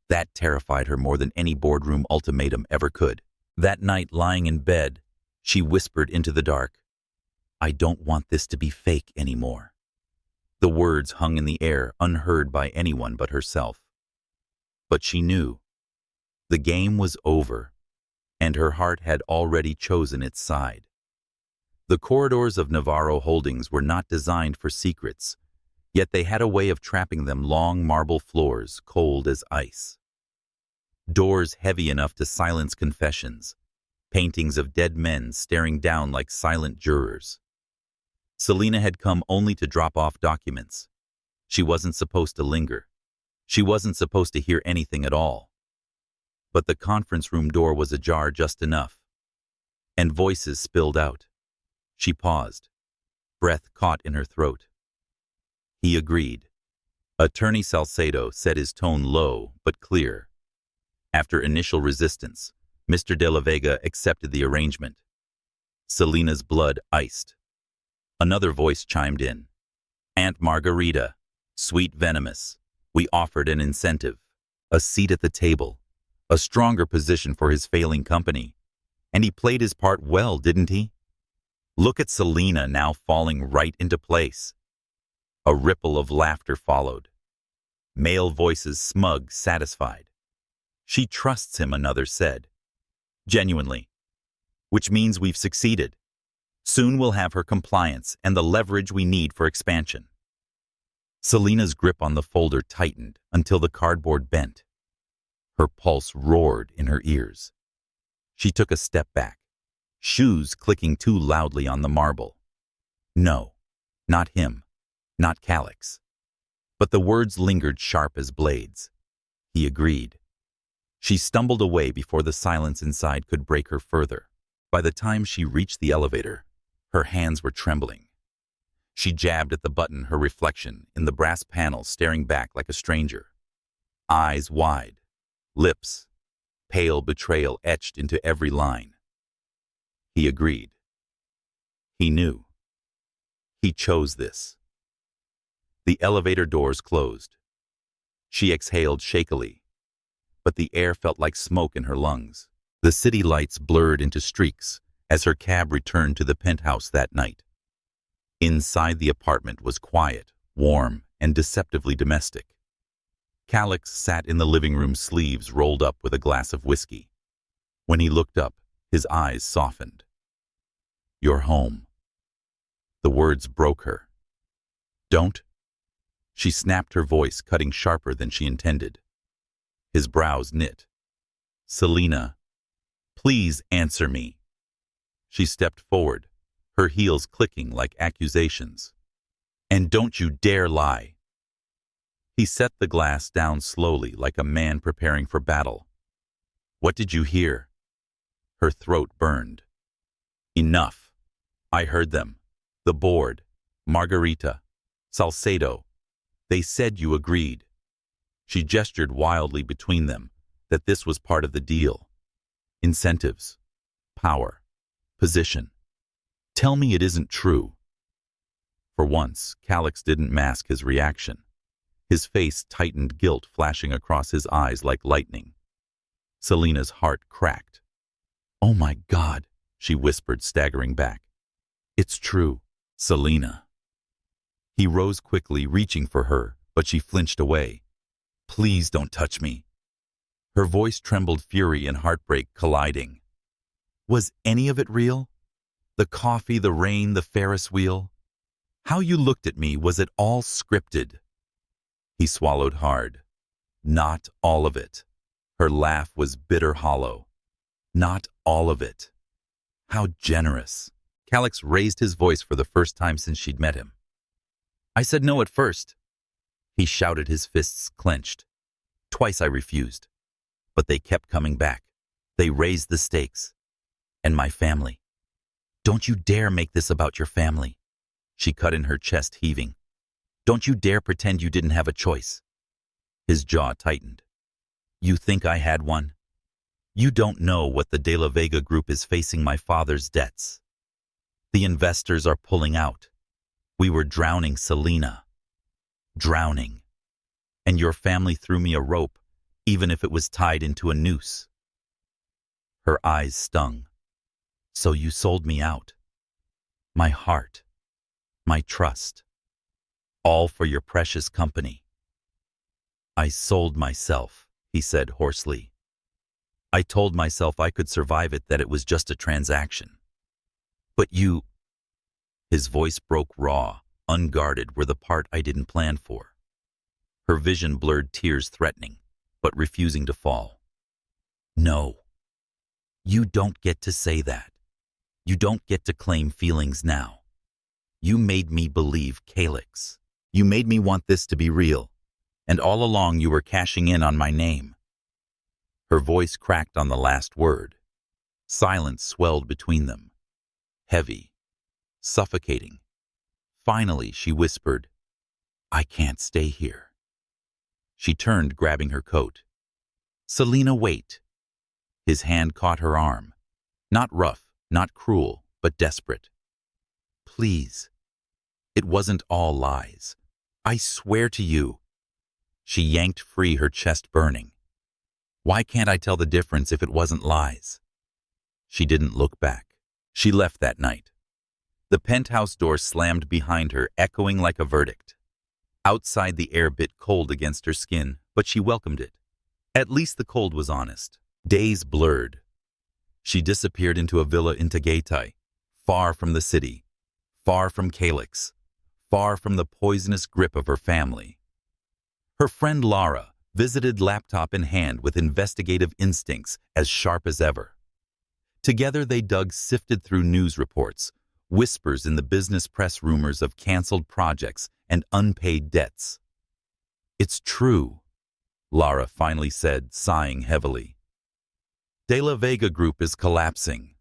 That terrified her more than any boardroom ultimatum ever could. That night, lying in bed, she whispered into the dark, "I don't want this to be fake anymore." The words hung in the air, unheard by anyone but herself. But she knew. The game was over, and her heart had already chosen its side. The corridors of Navaro Holdings were not designed for secrets, yet they had a way of trapping them: long marble floors, cold as ice. Doors heavy enough to silence confessions, paintings of dead men staring down like silent jurors. Celina had come only to drop off documents. She wasn't supposed to linger. She wasn't supposed to hear anything at all. But the conference room door was ajar just enough, and voices spilled out. She paused, breath caught in her throat. He agreed. Attorney Salcedo said, his tone low but clear. After initial resistance, Mr. de la Vega accepted the arrangement. Celina's blood iced. Another voice chimed in. "Aunt Margarita, sweet venomous, we offered an incentive, a seat at the table, a stronger position for his failing company. And he played his part well, didn't he? Look at Celina now falling right into place." A ripple of laughter followed. Male voices, smug, satisfied. "She trusts him," another said. "Genuinely. Which means we've succeeded. Soon we'll have her compliance and the leverage we need for expansion." Celina's grip on the folder tightened until the cardboard bent. Her pulse roared in her ears. She took a step back, shoes clicking too loudly on the marble. No, not him, not Calyx. But the words lingered sharp as blades. He agreed. She stumbled away before the silence inside could break her further. By the time she reached the elevator, her hands were trembling. She jabbed at the button, her reflection in the brass panel staring back like a stranger. Eyes wide, lips, pale betrayal etched into every line. He agreed. He knew. He chose this. The elevator doors closed. She exhaled shakily, but the air felt like smoke in her lungs. The city lights blurred into streaks as her cab returned to the penthouse that night. Inside the apartment was quiet, warm, and deceptively domestic. Calyx sat in the living room, sleeves rolled up with a glass of whiskey. When he looked up, his eyes softened. "You're home." The words broke her. "Don't?" She snapped, her voice cutting sharper than she intended. His brows knit. "Celina, please answer me." She stepped forward, her heels clicking like accusations. "And don't you dare lie." He set the glass down slowly, like a man preparing for battle. "What did you hear?" Her throat burned. "Enough. I heard them. The board, Margarita, Salcedo. They said you agreed." She gestured wildly between them, that this was part of the deal. Incentives, power, position. "Tell me it isn't true." For once, Calyx didn't mask his reaction. His face tightened, guilt flashing across his eyes like lightning. Celina's heart cracked. "Oh my God," she whispered, staggering back. "It's true, Celina." He rose quickly, reaching for her, but she flinched away. "Please don't touch me." Her voice trembled, fury and heartbreak colliding. "Was any of it real? The coffee, the rain, the Ferris wheel? How you looked at me, was it all scripted?" He swallowed hard. "Not all of it." Her laugh was bitter, hollow. "Not all of it." How generous. Calyx raised his voice for the first time since she'd met him. "I said no at first." He shouted, his fists clenched. "Twice I refused. But they kept coming back. They raised the stakes. And my family. Don't you dare make this about your family." She cut in, her chest heaving. "Don't you dare pretend you didn't have a choice." His jaw tightened. "You think I had one? You don't know what the De La Vega group is facing, my father's debts. The investors are pulling out. We were drowning, Celina. Drowning. And your family threw me a rope, even if it was tied into a noose." Her eyes stung. "So you sold me out. My heart. My trust. All for your precious company." "I sold myself," he said hoarsely. "I told myself I could survive it, that it was just a transaction. But you—" His voice broke raw, unguarded, were the part I didn't plan for. Her vision blurred, tears threatening, but refusing to fall. "No. You don't get to say that. You don't get to claim feelings now. You made me believe Calyx. You made me want this to be real. And all along you were cashing in on my name." Her voice cracked on the last word. Silence swelled between them. Heavy. Suffocating. Finally, she whispered, "I can't stay here." She turned, grabbing her coat. "Celina, wait." His hand caught her arm. Not rough, not cruel, but desperate. "Please. It wasn't all lies. I swear to you." She yanked free, her chest burning. "Why can't I tell the difference if it wasn't lies?" She didn't look back. She left that night. The penthouse door slammed behind her, echoing like a verdict. Outside, the air bit cold against her skin, but she welcomed it. At least the cold was honest. Days blurred. She disappeared into a villa in Tagaytay, far from the city, far from Calyx, far from the poisonous grip of her family. Her friend Lara visited, laptop in hand, with investigative instincts as sharp as ever. Together they sifted through news reports, whispers in the business press, rumors of canceled projects and unpaid debts. "It's true," Lara finally said, sighing heavily. "De La Vega Group is collapsing."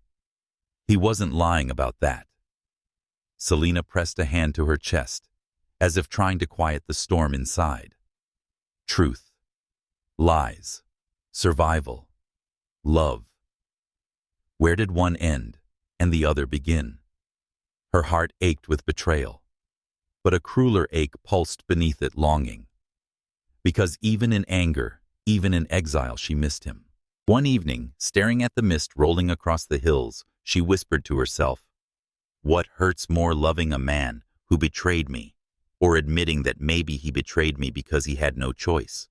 He wasn't lying about that. Celina pressed a hand to her chest, as if trying to quiet the storm inside. Truth. Lies. Survival. Love. Where did one end and the other begin? Her heart ached with betrayal, but a crueler ache pulsed beneath it, longing. Because even in anger, Even in exile, she missed him. One evening, staring at the mist rolling across the hills, she whispered to herself, "What hurts more, loving a man who betrayed me, or admitting that maybe he betrayed me because he had no choice?"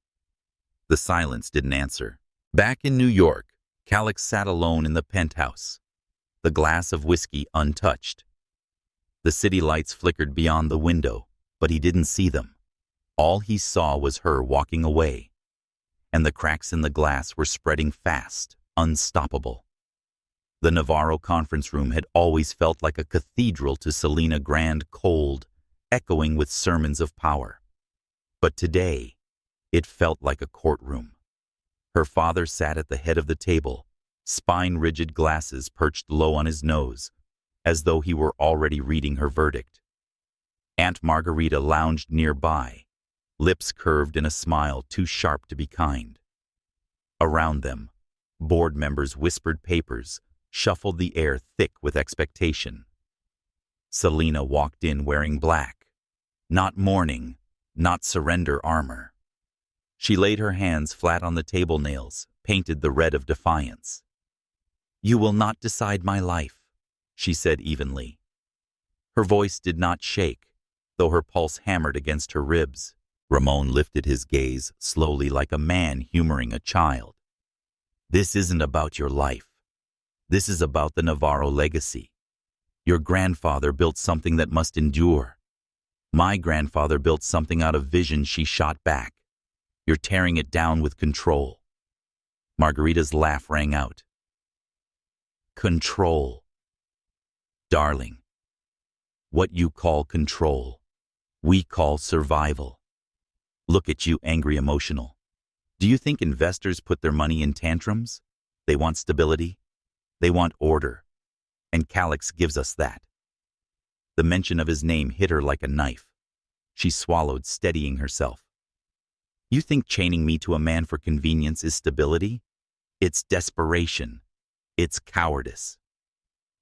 The silence didn't answer. Back in New York, Calyx sat alone in the penthouse, the glass of whiskey untouched. The city lights flickered beyond the window, but he didn't see them. All he saw was her walking away, and the cracks in the glass were spreading fast, unstoppable. The Navaro conference room had always felt like a cathedral to Celina, grand, cold, echoing with sermons of power. But today, it felt like a courtroom. Her father sat at the head of the table, spine-rigid glasses perched low on his nose, as though he were already reading her verdict. Aunt Margarita lounged nearby, lips curved in a smile too sharp to be kind. Around them, board members whispered papers, shuffled the air thick with expectation. Celina walked in wearing black, not mourning, not surrender armor. She laid her hands flat on the table nails, painted the red of defiance. "You will not decide my life," she said evenly. Her voice did not shake, though her pulse hammered against her ribs. Ramon lifted his gaze slowly like a man humoring a child. "This isn't about your life. This is about the Navaro legacy. Your grandfather built something that must endure. My grandfather built something out of vision she shot back. You're tearing it down with control." Margarita's laugh rang out. "Control. Darling, what you call control, we call survival. Look at you, angry, emotional. Do you think investors put their money in tantrums? They want stability. They want order. And Calyx gives us that." The mention of his name hit her like a knife. She swallowed, steadying herself. "You think chaining me to a man for convenience is stability? It's desperation. It's cowardice."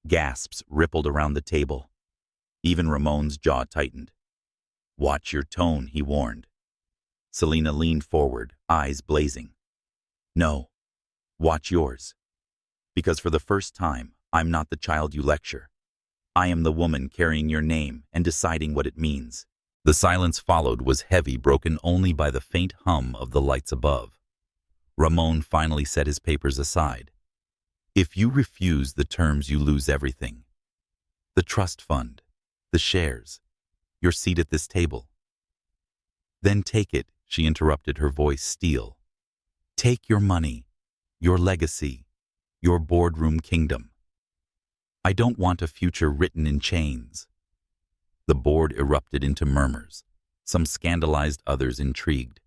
Gasps rippled around the table. Even Ramon's jaw tightened. "Watch your tone," he warned. Celina leaned forward, eyes blazing. "No, watch yours. Because for the first time, I'm not the child you lecture. I am the woman carrying your name and deciding what it means." The silence followed was heavy, broken only by the faint hum of the lights above. Ramon finally set his papers aside. "If you refuse the terms, you lose everything. The trust fund, the shares, your seat at this table." "Then take it," she interrupted, her voice steel. "Take your money, your legacy, your boardroom kingdom. I don't want a future written in chains." The board erupted into murmurs, some scandalized, others intrigued.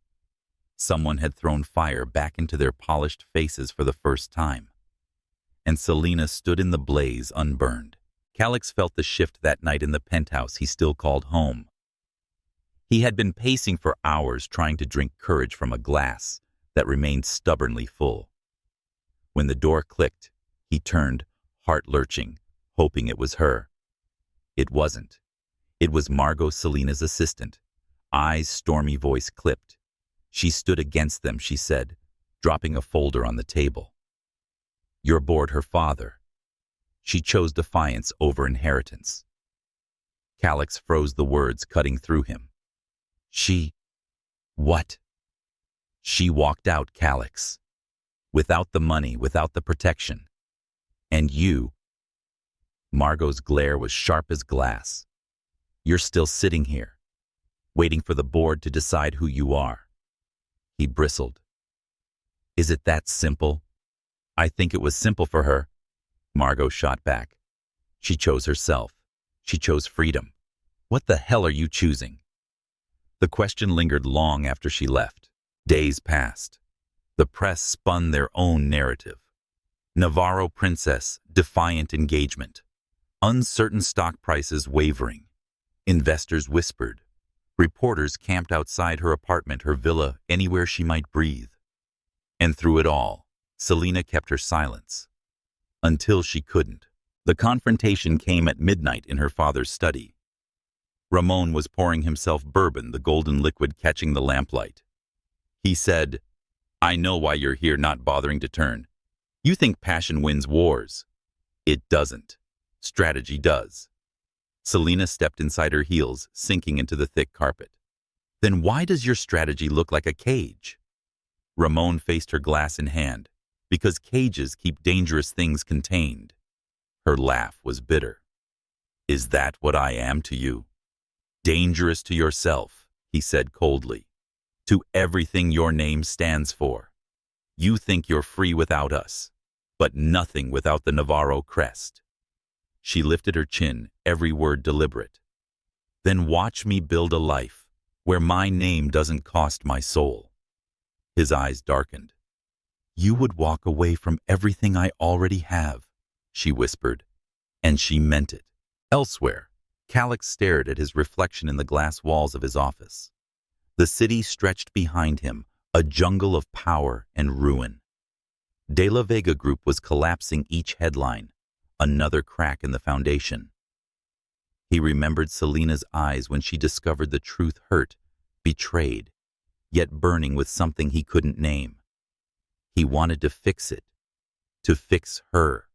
Someone had thrown fire back into their polished faces for the first time. And Celina stood in the blaze unburned. Calyx felt the shift that night in the penthouse he still called home. He had been pacing for hours trying to drink courage from a glass that remained stubbornly full. When the door clicked, he turned, heart lurching, hoping it was her. It wasn't. It was Margot, Celina's assistant, eyes stormy, voice clipped. She stood against them, she said, dropping a folder on the table. "You're aboard her father." She chose defiance over inheritance. Calyx froze, the words cutting through him. "She... what?" "She walked out, Calyx. Without the money, without the protection. And you..." Margot's glare was sharp as glass. "You're still sitting here, waiting for the board to decide who you are." He bristled. "Is it that simple?" "I think it was simple for her," Margot shot back. "She chose herself. She chose freedom. What the hell are you choosing?" The question lingered long after she left. Days passed. The press spun their own narrative. Navaro princess, defiant engagement. Uncertain stock prices wavering. Investors whispered. Reporters camped outside her apartment, her villa, anywhere she might breathe. And through it all, Celina kept her silence. Until she couldn't. The confrontation came at midnight in her father's study. Ramon was pouring himself bourbon, the golden liquid catching the lamplight. He said, I know why you're here not bothering to turn. You think passion wins wars. It doesn't. Strategy does. Celina stepped inside her heels, sinking into the thick carpet. Then why does your strategy look like a cage? Ramon faced her glass in hand. Because cages keep dangerous things contained. Her laugh was bitter. Is that what I am to you? Dangerous to yourself, he said coldly. To everything your name stands for. You think you're free without us, but nothing without the Navaro crest. She lifted her chin, every word deliberate. Then watch me build a life where my name doesn't cost my soul. His eyes darkened. You would walk away from everything I already have, she whispered, and she meant it. Elsewhere, Calyx stared at his reflection in the glass walls of his office. The city stretched behind him, a jungle of power and ruin. De La Vega Group was collapsing each headline, another crack in the foundation. He remembered Celina's eyes when she discovered the truth hurt, betrayed, yet burning with something he couldn't name. He wanted to fix it, to fix her.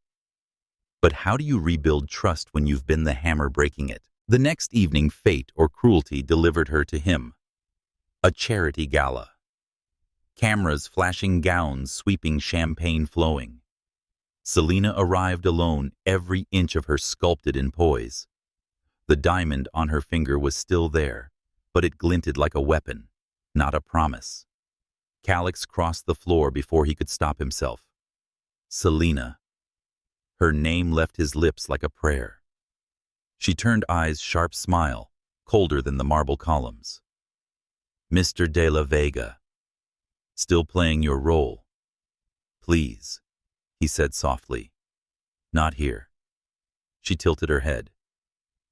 But how do you rebuild trust when you've been the hammer breaking it? The next evening, fate or cruelty delivered her to him. A charity gala. Cameras flashing, gowns sweeping, champagne flowing. Celina arrived alone, every inch of her sculpted in poise. The diamond on her finger was still there, but it glinted like a weapon, not a promise. Calyx crossed the floor before he could stop himself. Celina. Her name left his lips like a prayer. She turned eyes, sharp smile, colder than the marble columns. Mr. de la Vega. Still playing your role. Please, he said softly. Not here. She tilted her head.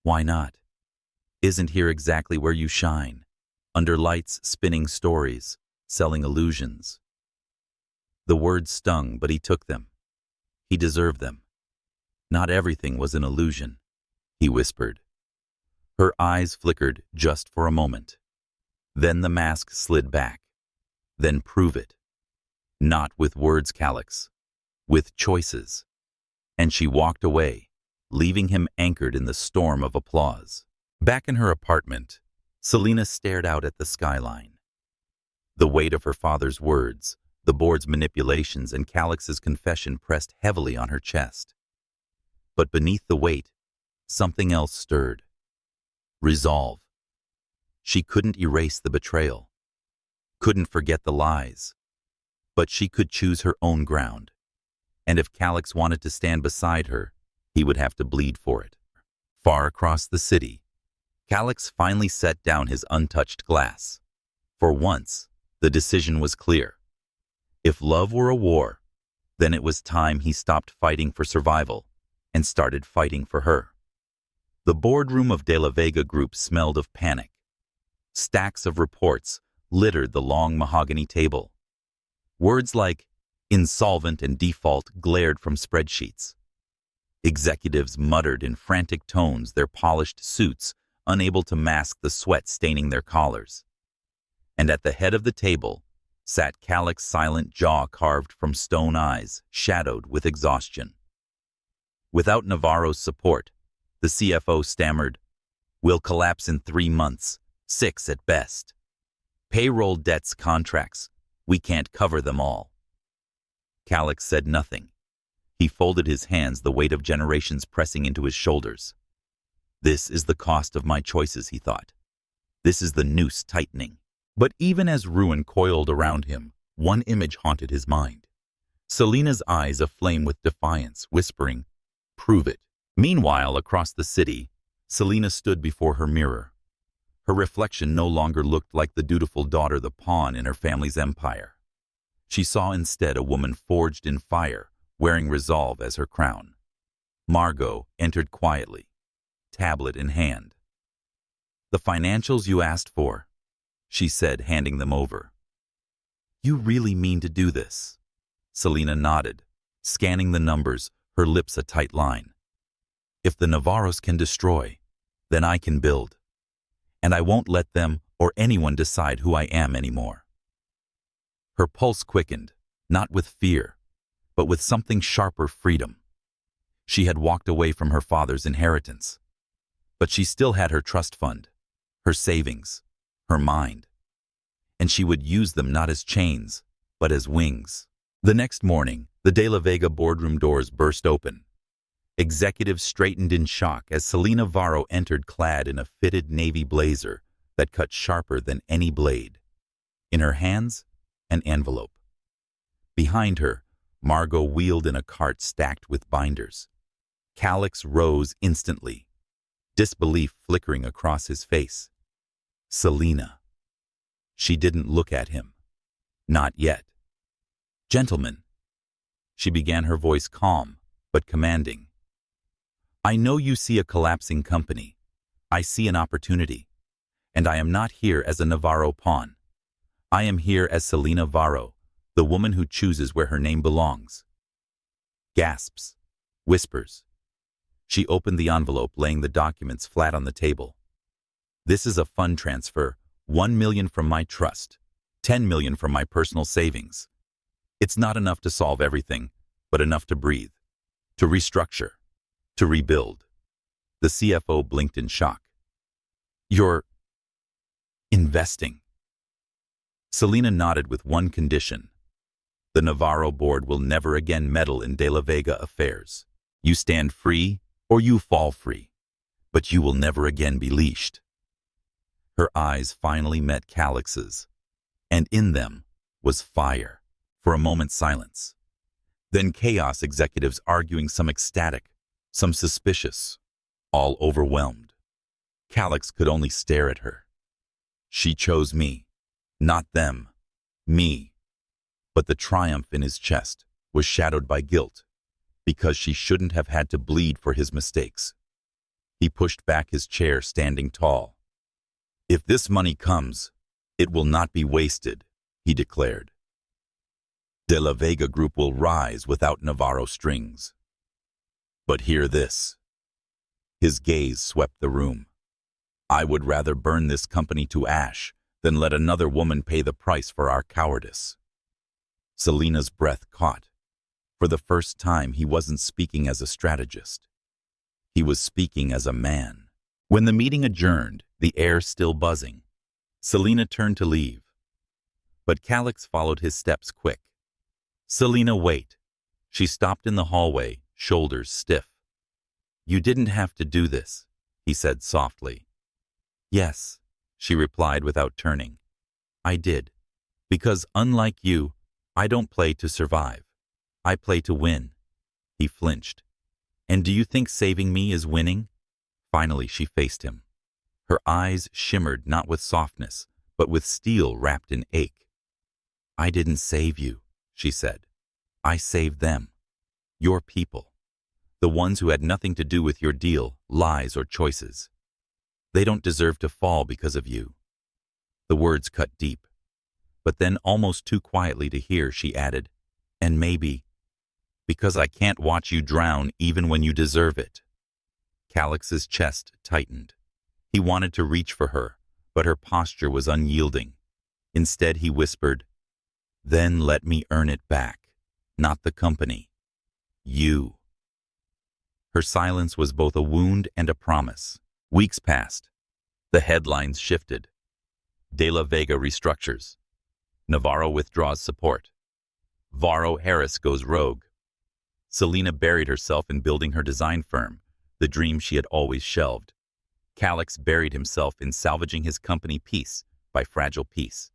Why not? Isn't here exactly where you shine? Under lights, spinning stories, selling illusions. The words stung, but he took them. He deserved them. Not everything was an illusion, he whispered. Her eyes flickered just for a moment. Then the mask slid back. Then prove it. Not with words, Calyx. With choices. And she walked away, leaving him anchored in the storm of applause. Back in her apartment, Celina stared out at the skyline. The weight of her father's words, the board's manipulations, and Calyx's confession pressed heavily on her chest. But beneath the weight, something else stirred. Resolve. She couldn't erase the betrayal, couldn't forget the lies, but she could choose her own ground. And if Calyx wanted to stand beside her, he would have to bleed for it. Far across the city, Calyx finally set down his untouched glass. For once, the decision was clear. If love were a war, then it was time he stopped fighting for survival and started fighting for her. The boardroom of De La Vega Group smelled of panic. Stacks of reports littered the long mahogany table. Words like insolvent and default glared from spreadsheets. Executives muttered in frantic tones, their polished suits unable to mask the sweat staining their collars. And at the head of the table sat Calyx's silent jaw carved from stone eyes, shadowed with exhaustion. Without Navaro's support, the CFO stammered, "We'll collapse in 3 months, 6 at best. Payroll, debts, contracts, we can't cover them all." Calyx said nothing. He folded his hands, the weight of generations pressing into his shoulders. This is the cost of my choices, he thought. This is the noose tightening. But even as ruin coiled around him, one image haunted his mind. Celina's eyes aflame with defiance, whispering, "Prove it." Meanwhile, across the city, Celina stood before her mirror. Her reflection no longer looked like the dutiful daughter, the pawn in her family's empire. She saw instead a woman forged in fire, wearing resolve as her crown. Margot entered quietly, tablet in hand. "The financials you asked for," she said, handing them over. "You really mean to do this?" Celina nodded, scanning the numbers, her lips a tight line. "If the Navaros can destroy, then I can build. And I won't let them or anyone decide who I am anymore." Her pulse quickened, not with fear, but with something sharper: freedom. She had walked away from her father's inheritance, but she still had her trust fund, her savings, her mind, and she would use them not as chains, but as wings. The next morning, the De La Vega boardroom doors burst open. Executives straightened in shock as Celina Varo entered clad in a fitted navy blazer that cut sharper than any blade. In her hands, an envelope. Behind her, Margot wheeled in a cart stacked with binders. Calyx rose instantly, disbelief flickering across his face. Celina. She didn't look at him. Not yet. Gentlemen. She began, her voice calm but commanding. I know you see a collapsing company. I see an opportunity. And I am not here as a Navaro pawn. I am here as Celina Varo, the woman who chooses where her name belongs. Gasps. Whispers. She opened the envelope, laying the documents flat on the table. This is a fund transfer, 1 million from my trust, 10 million from my personal savings. It's not enough to solve everything, but enough to breathe, to restructure, to rebuild. The CFO blinked in shock. You're investing? Celina nodded with one condition. The Navaro board will never again meddle in De La Vega affairs. You stand free or you fall free, but you will never again be leashed. Her eyes finally met Calyx's, and in them was fire. For a moment, silence. Then chaos, executives arguing, some ecstatic, some suspicious, all overwhelmed. Calyx could only stare at her. She chose me, not them, me. But the triumph in his chest was shadowed by guilt, because she shouldn't have had to bleed for his mistakes. He pushed back his chair, standing tall. If this money comes, it will not be wasted, he declared. De La Vega Group will rise without Navaro strings. But hear this. His gaze swept the room. I would rather burn this company to ash than let another woman pay the price for our cowardice. Celina's breath caught. For the first time, he wasn't speaking as a strategist. He was speaking as a man. When the meeting adjourned, the air still buzzing, Celina turned to leave. But Calyx followed his steps quick. Celina, wait. She stopped in the hallway, shoulders stiff. You didn't have to do this, he said softly. Yes, she replied without turning. I did. Because unlike you, I don't play to survive. I play to win. He flinched. And do you think saving me is winning? Finally, she faced him. Her eyes shimmered not with softness, but with steel wrapped in ache. I didn't save you, she said. I saved them. Your people. The ones who had nothing to do with your deal, lies, or choices. They don't deserve to fall because of you. The words cut deep. But then, almost too quietly to hear, she added, and maybe, because I can't watch you drown even when you deserve it. Calyx's chest tightened. He wanted to reach for her, but her posture was unyielding. Instead, he whispered, Then let me earn it back, not the company. You. Her silence was both a wound and a promise. Weeks passed. The headlines shifted. De La Vega restructures. Navaro withdraws support. Navaro Heiress goes rogue. Celina buried herself in building her design firm, the dream she had always shelved. Calyx buried himself in salvaging his company piece by fragile piece.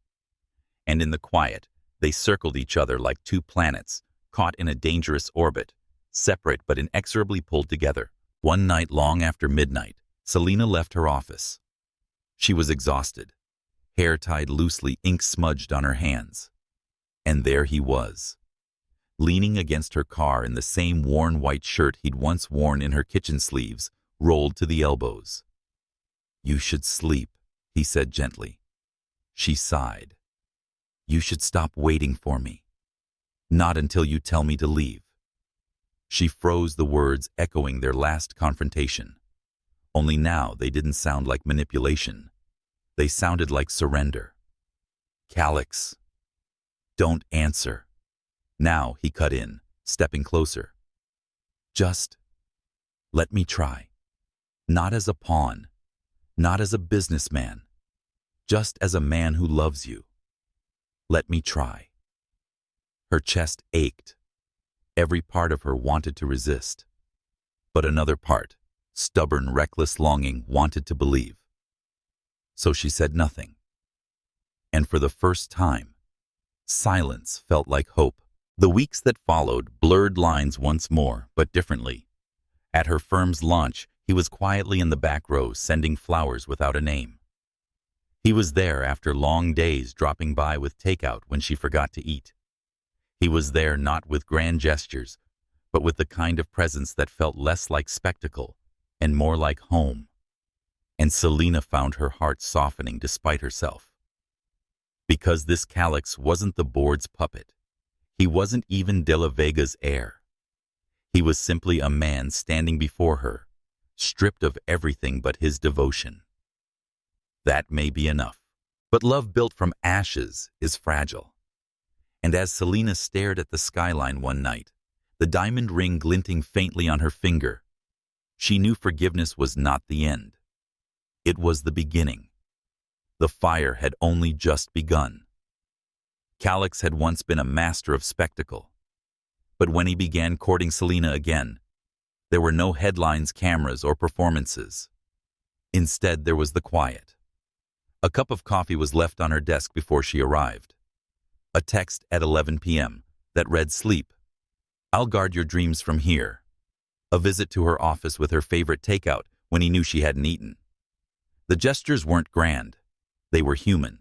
And in the quiet, they circled each other like two planets, caught in a dangerous orbit, separate but inexorably pulled together. One night long after midnight, Celina left her office. She was exhausted, hair tied loosely, ink smudged on her hands. And there he was, leaning against her car in the same worn white shirt he'd once worn in her kitchen sleeves, rolled to the elbows. You should sleep, he said gently. She sighed. You should stop waiting for me. Not until you tell me to leave. She froze, the words echoing their last confrontation. Only now they didn't sound like manipulation. They sounded like surrender. Calyx. Don't answer. Now, he cut in, stepping closer. Just let me try. Not as a pawn, not as a businessman, just as a man who loves you. Let me try. Her chest ached. Every part of her wanted to resist. But another part, stubborn, reckless longing, wanted to believe. So she said nothing. And for the first time, silence felt like hope. The weeks that followed blurred lines once more, but differently. At her firm's launch, he was quietly in the back row, sending flowers without a name. He was there after long days, dropping by with takeout when she forgot to eat. He was there not with grand gestures, but with the kind of presence that felt less like spectacle and more like home. And Celina found her heart softening despite herself. Because this Calyx wasn't the board's puppet. He wasn't even De La Vega's heir. He was simply a man standing before her, stripped of everything but his devotion. That may be enough, but love built from ashes is fragile. And as Celina stared at the skyline one night, the diamond ring glinting faintly on her finger, she knew forgiveness was not the end. It was the beginning. The fire had only just begun. Calyx had once been a master of spectacle. But when he began courting Celina again, there were no headlines, cameras, or performances. Instead, there was the quiet. A cup of coffee was left on her desk before she arrived. A text at 11 p.m. that read, "Sleep. I'll guard your dreams from here." A visit to her office with her favorite takeout when he knew she hadn't eaten. The gestures weren't grand. They were human.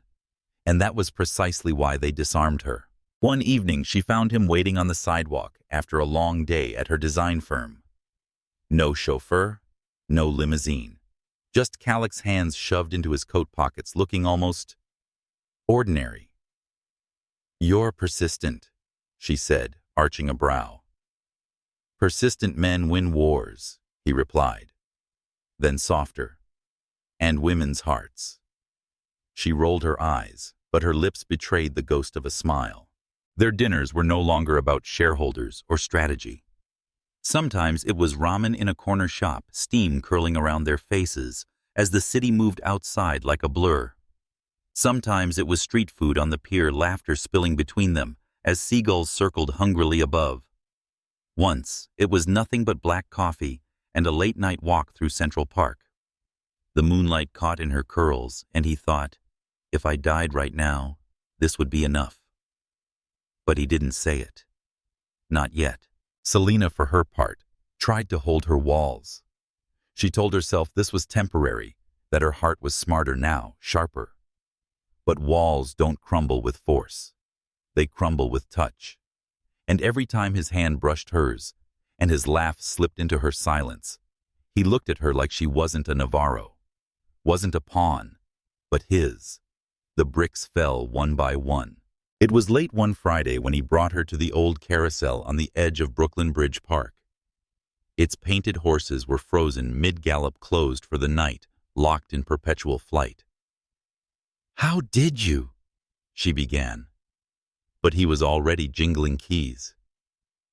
And that was precisely why they disarmed her. One evening, she found him waiting on the sidewalk after a long day at her design firm. No chauffeur, no limousine. Just Calyx's hands shoved into his coat pockets, looking almost ordinary. "You're persistent," she said, arching a brow. "Persistent men win wars," he replied. Then softer, "And women's hearts." She rolled her eyes, but her lips betrayed the ghost of a smile. Their dinners were no longer about shareholders or strategy. Sometimes it was ramen in a corner shop, steam curling around their faces as the city moved outside like a blur. Sometimes it was street food on the pier, laughter spilling between them as seagulls circled hungrily above. Once, it was nothing but black coffee and a late-night walk through Central Park. The moonlight caught in her curls, and he thought, if I died right now, this would be enough. But he didn't say it. Not yet. Celina, for her part, tried to hold her walls. She told herself this was temporary, that her heart was smarter now, sharper. But walls don't crumble with force. They crumble with touch. And every time his hand brushed hers, and his laugh slipped into her silence, he looked at her like she wasn't a Navaro, wasn't a pawn, but his. The bricks fell one by one. It was late one Friday when he brought her to the old carousel on the edge of Brooklyn Bridge Park. Its painted horses were frozen mid-gallop, closed for the night, locked in perpetual flight. "How did you?" she began. But he was already jingling keys.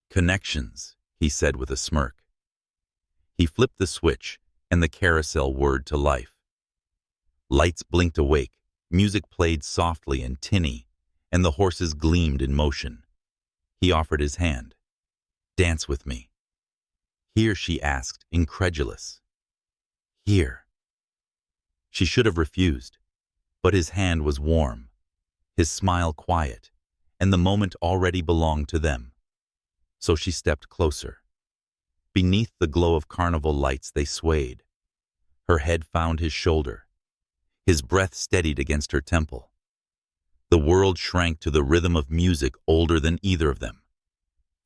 "Connections," he said with a smirk. He flipped the switch, and the carousel whirred to life. Lights blinked awake, music played softly and tinny, and the horses gleamed in motion. He offered his hand. "Dance with me." "Here," she asked, incredulous. "Here." She should have refused, but his hand was warm, his smile quiet, and the moment already belonged to them. So she stepped closer. Beneath the glow of carnival lights they swayed. Her head found his shoulder. His breath steadied against her temple. The world shrank to the rhythm of music older than either of them.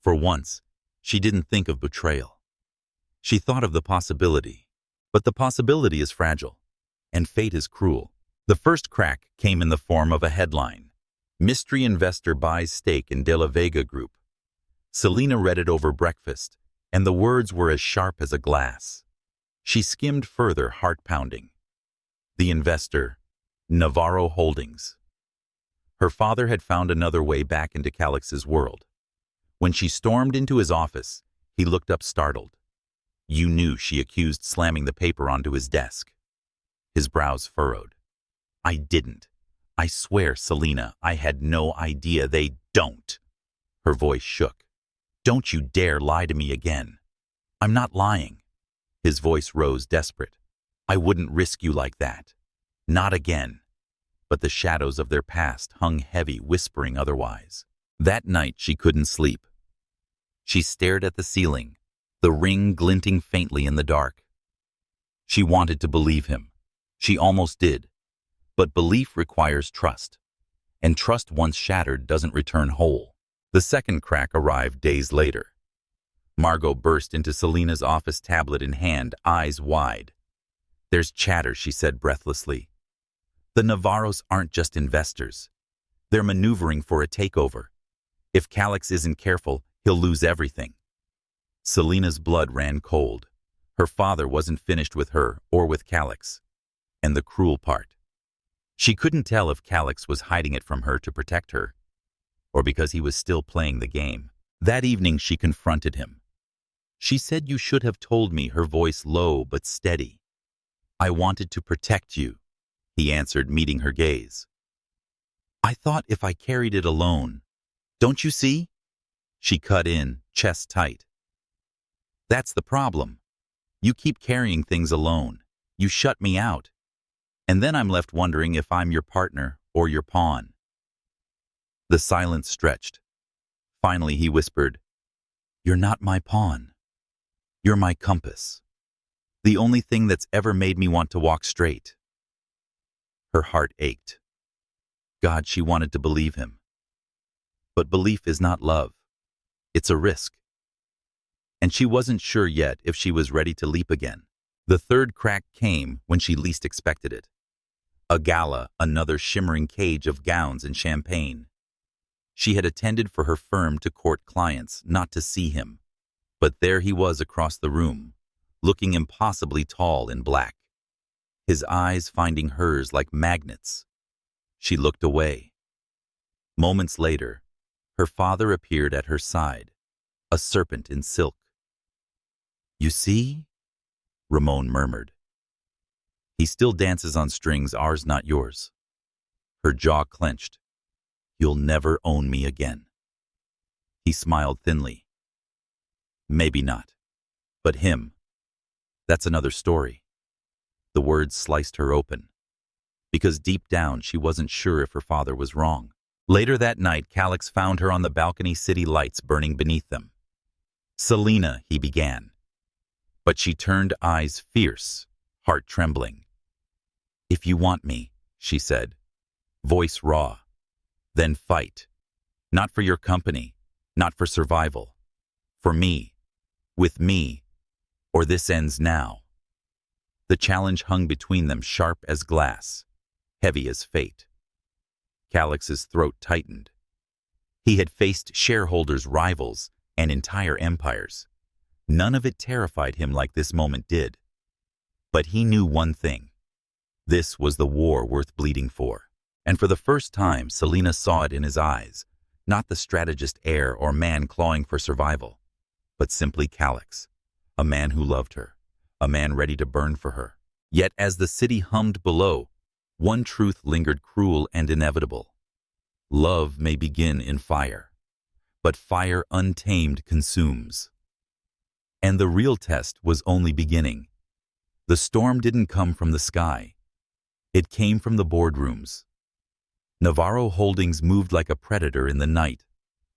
For once, she didn't think of betrayal. She thought of the possibility, but the possibility is fragile, and fate is cruel. The first crack came in the form of a headline. "Mystery investor buys stake in De La Vega Group." Celina read it over breakfast, and the words were as sharp as a glass. She skimmed further, heart pounding. The investor, Navaro Holdings. Her father had found another way back into Calyx's world. When she stormed into his office, he looked up startled. You knew she accused slamming the paper onto his desk. His brows furrowed. I didn't. I swear, Celina, I had no idea they don't. Her voice shook. Don't you dare lie to me again. I'm not lying. His voice rose desperate. I wouldn't risk you like that. Not again. But the shadows of their past hung heavy, whispering otherwise. That night she couldn't sleep. She stared at the ceiling, the ring glinting faintly in the dark. She wanted to believe him. She almost did. But belief requires trust, and trust once shattered doesn't return whole. The second crack arrived days later. Margot burst into Celina's office, tablet in hand, eyes wide. There's chatter, she said breathlessly. The Navaros aren't just investors. They're maneuvering for a takeover. If Calyx isn't careful, he'll lose everything. Celina's blood ran cold. Her father wasn't finished with her or with Calyx. And the cruel part. She couldn't tell if Calyx was hiding it from her to protect her, or because he was still playing the game. That evening she confronted him. She said, you should have told me, her voice low but steady. I wanted to protect you, he answered, meeting her gaze. I thought if I carried it alone. Don't you see? She cut in, chest tight. That's the problem. You keep carrying things alone. You shut me out. And then I'm left wondering if I'm your partner or your pawn. The silence stretched. Finally he whispered, You're not my pawn. You're my compass. The only thing that's ever made me want to walk straight. Her heart ached. God, she wanted to believe him. But belief is not love. It's a risk. And she wasn't sure yet if she was ready to leap again. The third crack came when she least expected it. A gala, another shimmering cage of gowns and champagne. She had attended for her firm to court clients, not to see him. But there he was across the room, looking impossibly tall in black. His eyes finding hers like magnets. She looked away. Moments later, her father appeared at her side, a serpent in silk. You see? Ramon murmured. He still dances on strings, ours, not yours. Her jaw clenched. You'll never own me again. He smiled thinly. Maybe not. But him. That's another story. The words sliced her open. Because deep down she wasn't sure if her father was wrong. Later that night, Calyx found her on the balcony, city lights burning beneath them. Celina, he began. But she turned, eyes fierce, heart trembling. If you want me, she said, voice raw, then fight. Not for your company, not for survival. For me, with me, or this ends now. The challenge hung between them, sharp as glass, heavy as fate. Calyx's throat tightened. He had faced shareholders, rivals, and entire empires. None of it terrified him like this moment did. But he knew one thing. This was the war worth bleeding for. And for the first time, Celina saw it in his eyes, not the strategist heir or man clawing for survival, but simply Calyx, a man who loved her, a man ready to burn for her. Yet as the city hummed below, one truth lingered, cruel and inevitable. Love may begin in fire, but fire untamed consumes. And the real test was only beginning. The storm didn't come from the sky. It came from the boardrooms. Navaro Holdings moved like a predator in the night,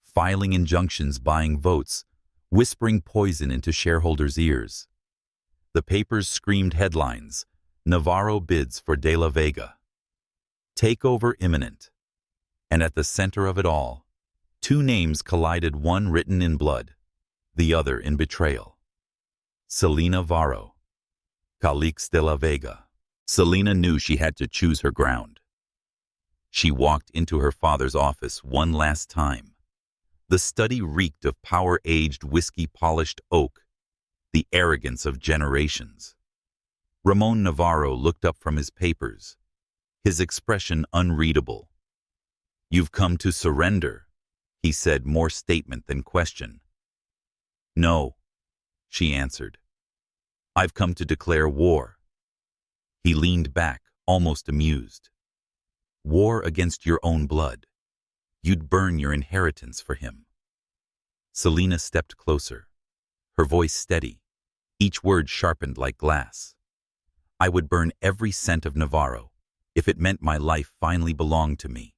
filing injunctions, buying votes, whispering poison into shareholders' ears. The papers screamed headlines, Navaro bids for De La Vega. Takeover imminent. And at the center of it all, two names collided, one written in blood, the other in betrayal. Celina Varo, Calyx de la Vega. Celina knew she had to choose her ground. She walked into her father's office one last time. The study reeked of power-aged, whiskey-polished oak, the arrogance of generations. Ramon Navaro looked up from his papers, his expression unreadable. You've come to surrender, he said, more statement than question. No, she answered. I've come to declare war. He leaned back, almost amused. War against your own blood. You'd burn your inheritance for him. Celina stepped closer, her voice steady, each word sharpened like glass. I would burn every cent of Navaro if it meant my life finally belonged to me.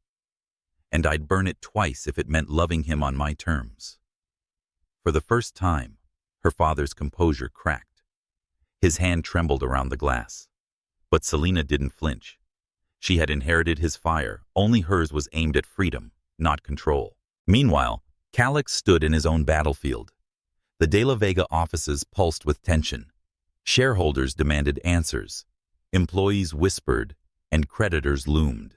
And I'd burn it twice if it meant loving him on my terms. For the first time, her father's composure cracked. His hand trembled around the glass. But Celina didn't flinch. She had inherited his fire, only hers was aimed at freedom, not control. Meanwhile, Calyx stood in his own battlefield. The De La Vega offices pulsed with tension. Shareholders demanded answers. Employees whispered, and creditors loomed.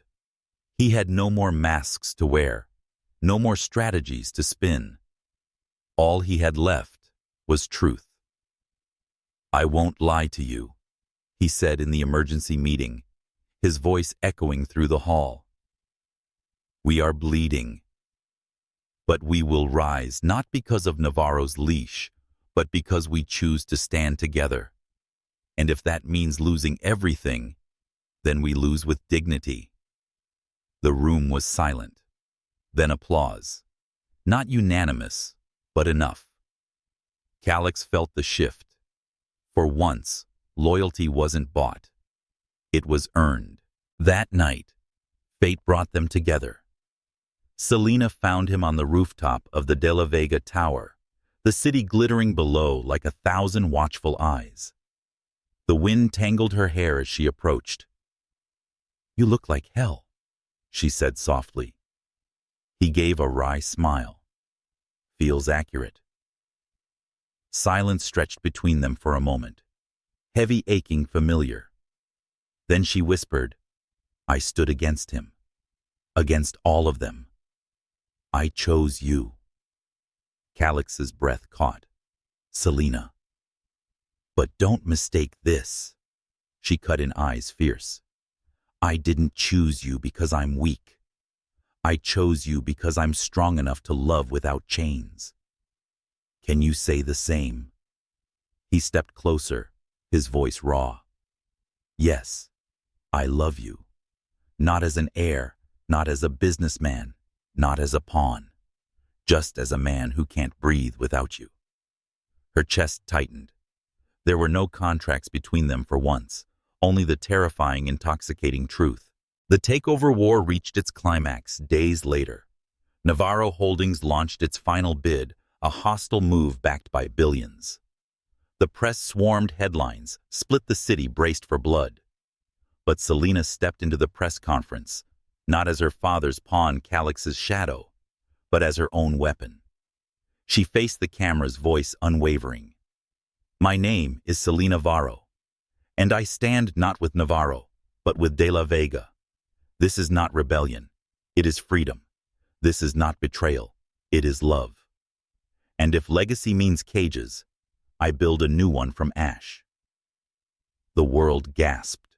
He had no more masks to wear, no more strategies to spin. All he had left was truth. I won't lie to you, he said in the emergency meeting, his voice echoing through the hall. We are bleeding. But we will rise not because of Navaro's leash, but because we choose to stand together. And if that means losing everything, then we lose with dignity. The room was silent. Then applause. Not unanimous, but enough. Calyx felt the shift. For once, loyalty wasn't bought. It was earned. That night, fate brought them together. Celina found him on the rooftop of the De La Vega tower, the city glittering below like 1,000 watchful eyes. The wind tangled her hair as she approached. You look like hell, she said softly. He gave a wry smile. Feels accurate. Silence stretched between them for a moment, heavy, aching, familiar. Then she whispered, I stood against him, against all of them. I chose you. Calyx's breath caught. Celina. But don't mistake this. She cut in, eyes fierce. I didn't choose you because I'm weak. I chose you because I'm strong enough to love without chains. Can you say the same? He stepped closer, his voice raw. Yes, I love you. Not as an heir, not as a businessman, not as a pawn. Just as a man who can't breathe without you. Her chest tightened. There were no contracts between them for once, only the terrifying, intoxicating truth. The takeover war reached its climax days later. Navaro Holdings launched its final bid, a hostile move backed by billions. The press swarmed headlines, split the city, braced for blood. But Celina stepped into the press conference, not as her father's pawn, Calyx's shadow, but as her own weapon. She faced the camera's, voice unwavering. My name is Celina Varo, and I stand not with Navaro, but with De La Vega. This is not rebellion, it is freedom. This is not betrayal, it is love. And if legacy means cages, I build a new one from ash. The world gasped,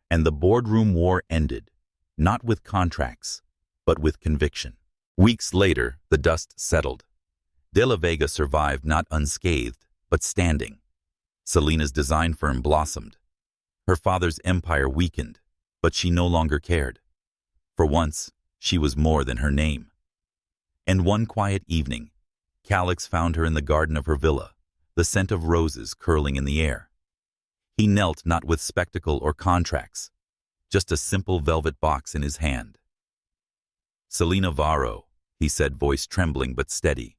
and the boardroom war ended, not with contracts, but with conviction. Weeks later, the dust settled. De La Vega survived, not unscathed, but standing. Celina's design firm blossomed. Her father's empire weakened, but she no longer cared. For once, she was more than her name. And one quiet evening, Calyx found her in the garden of her villa, the scent of roses curling in the air. He knelt, not with spectacle or contracts, just a simple velvet box in his hand. Celina Varo, he said, voice trembling but steady.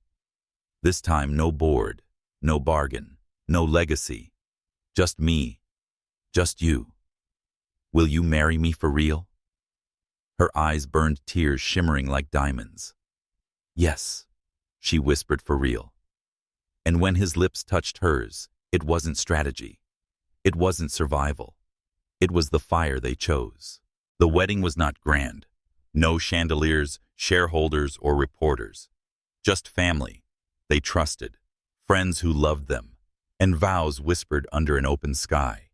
This time no board, no bargain, no legacy. Just me, just you. Will you marry me for real? Her eyes burned, tears shimmering like diamonds. Yes, she whispered, for real. And when his lips touched hers, it wasn't strategy. It wasn't survival. It was the fire they chose. The wedding was not grand. No chandeliers, shareholders, or reporters. Just family they trusted, friends who loved them, and vows whispered under an open sky.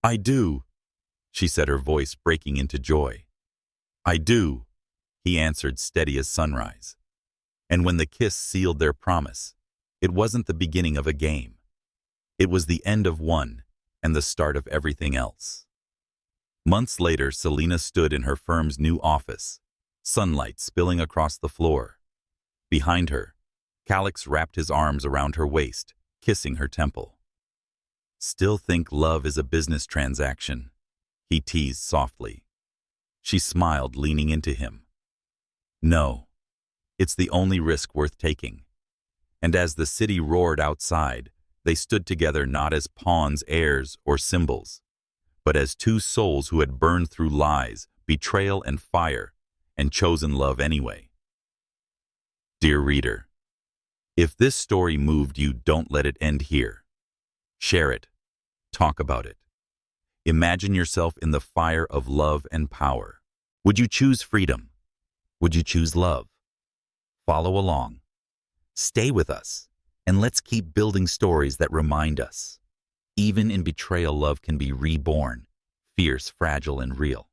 I do, she said, her voice breaking into joy. I do. he answered, steady as sunrise. And when the kiss sealed their promise, it wasn't the beginning of a game. It was the end of one and the start of everything else. Months later, Celina stood in her firm's new office, sunlight spilling across the floor. Behind her, Calyx wrapped his arms around her waist, kissing her temple. "Still think love is a business transaction?" he teased softly. She smiled, leaning into him. "No, it's the only risk worth taking." And as the city roared outside, they stood together not as pawns, heirs, or symbols, but as two souls who had burned through lies, betrayal, and fire, and chosen love anyway. Dear reader, if this story moved you, don't let it end here. Share it. Talk about it. Imagine yourself in the fire of love and power. Would you choose freedom? Would you choose love? Follow along. Stay with us, and let's keep building stories that remind us, even in betrayal, love can be reborn, fierce, fragile, and real.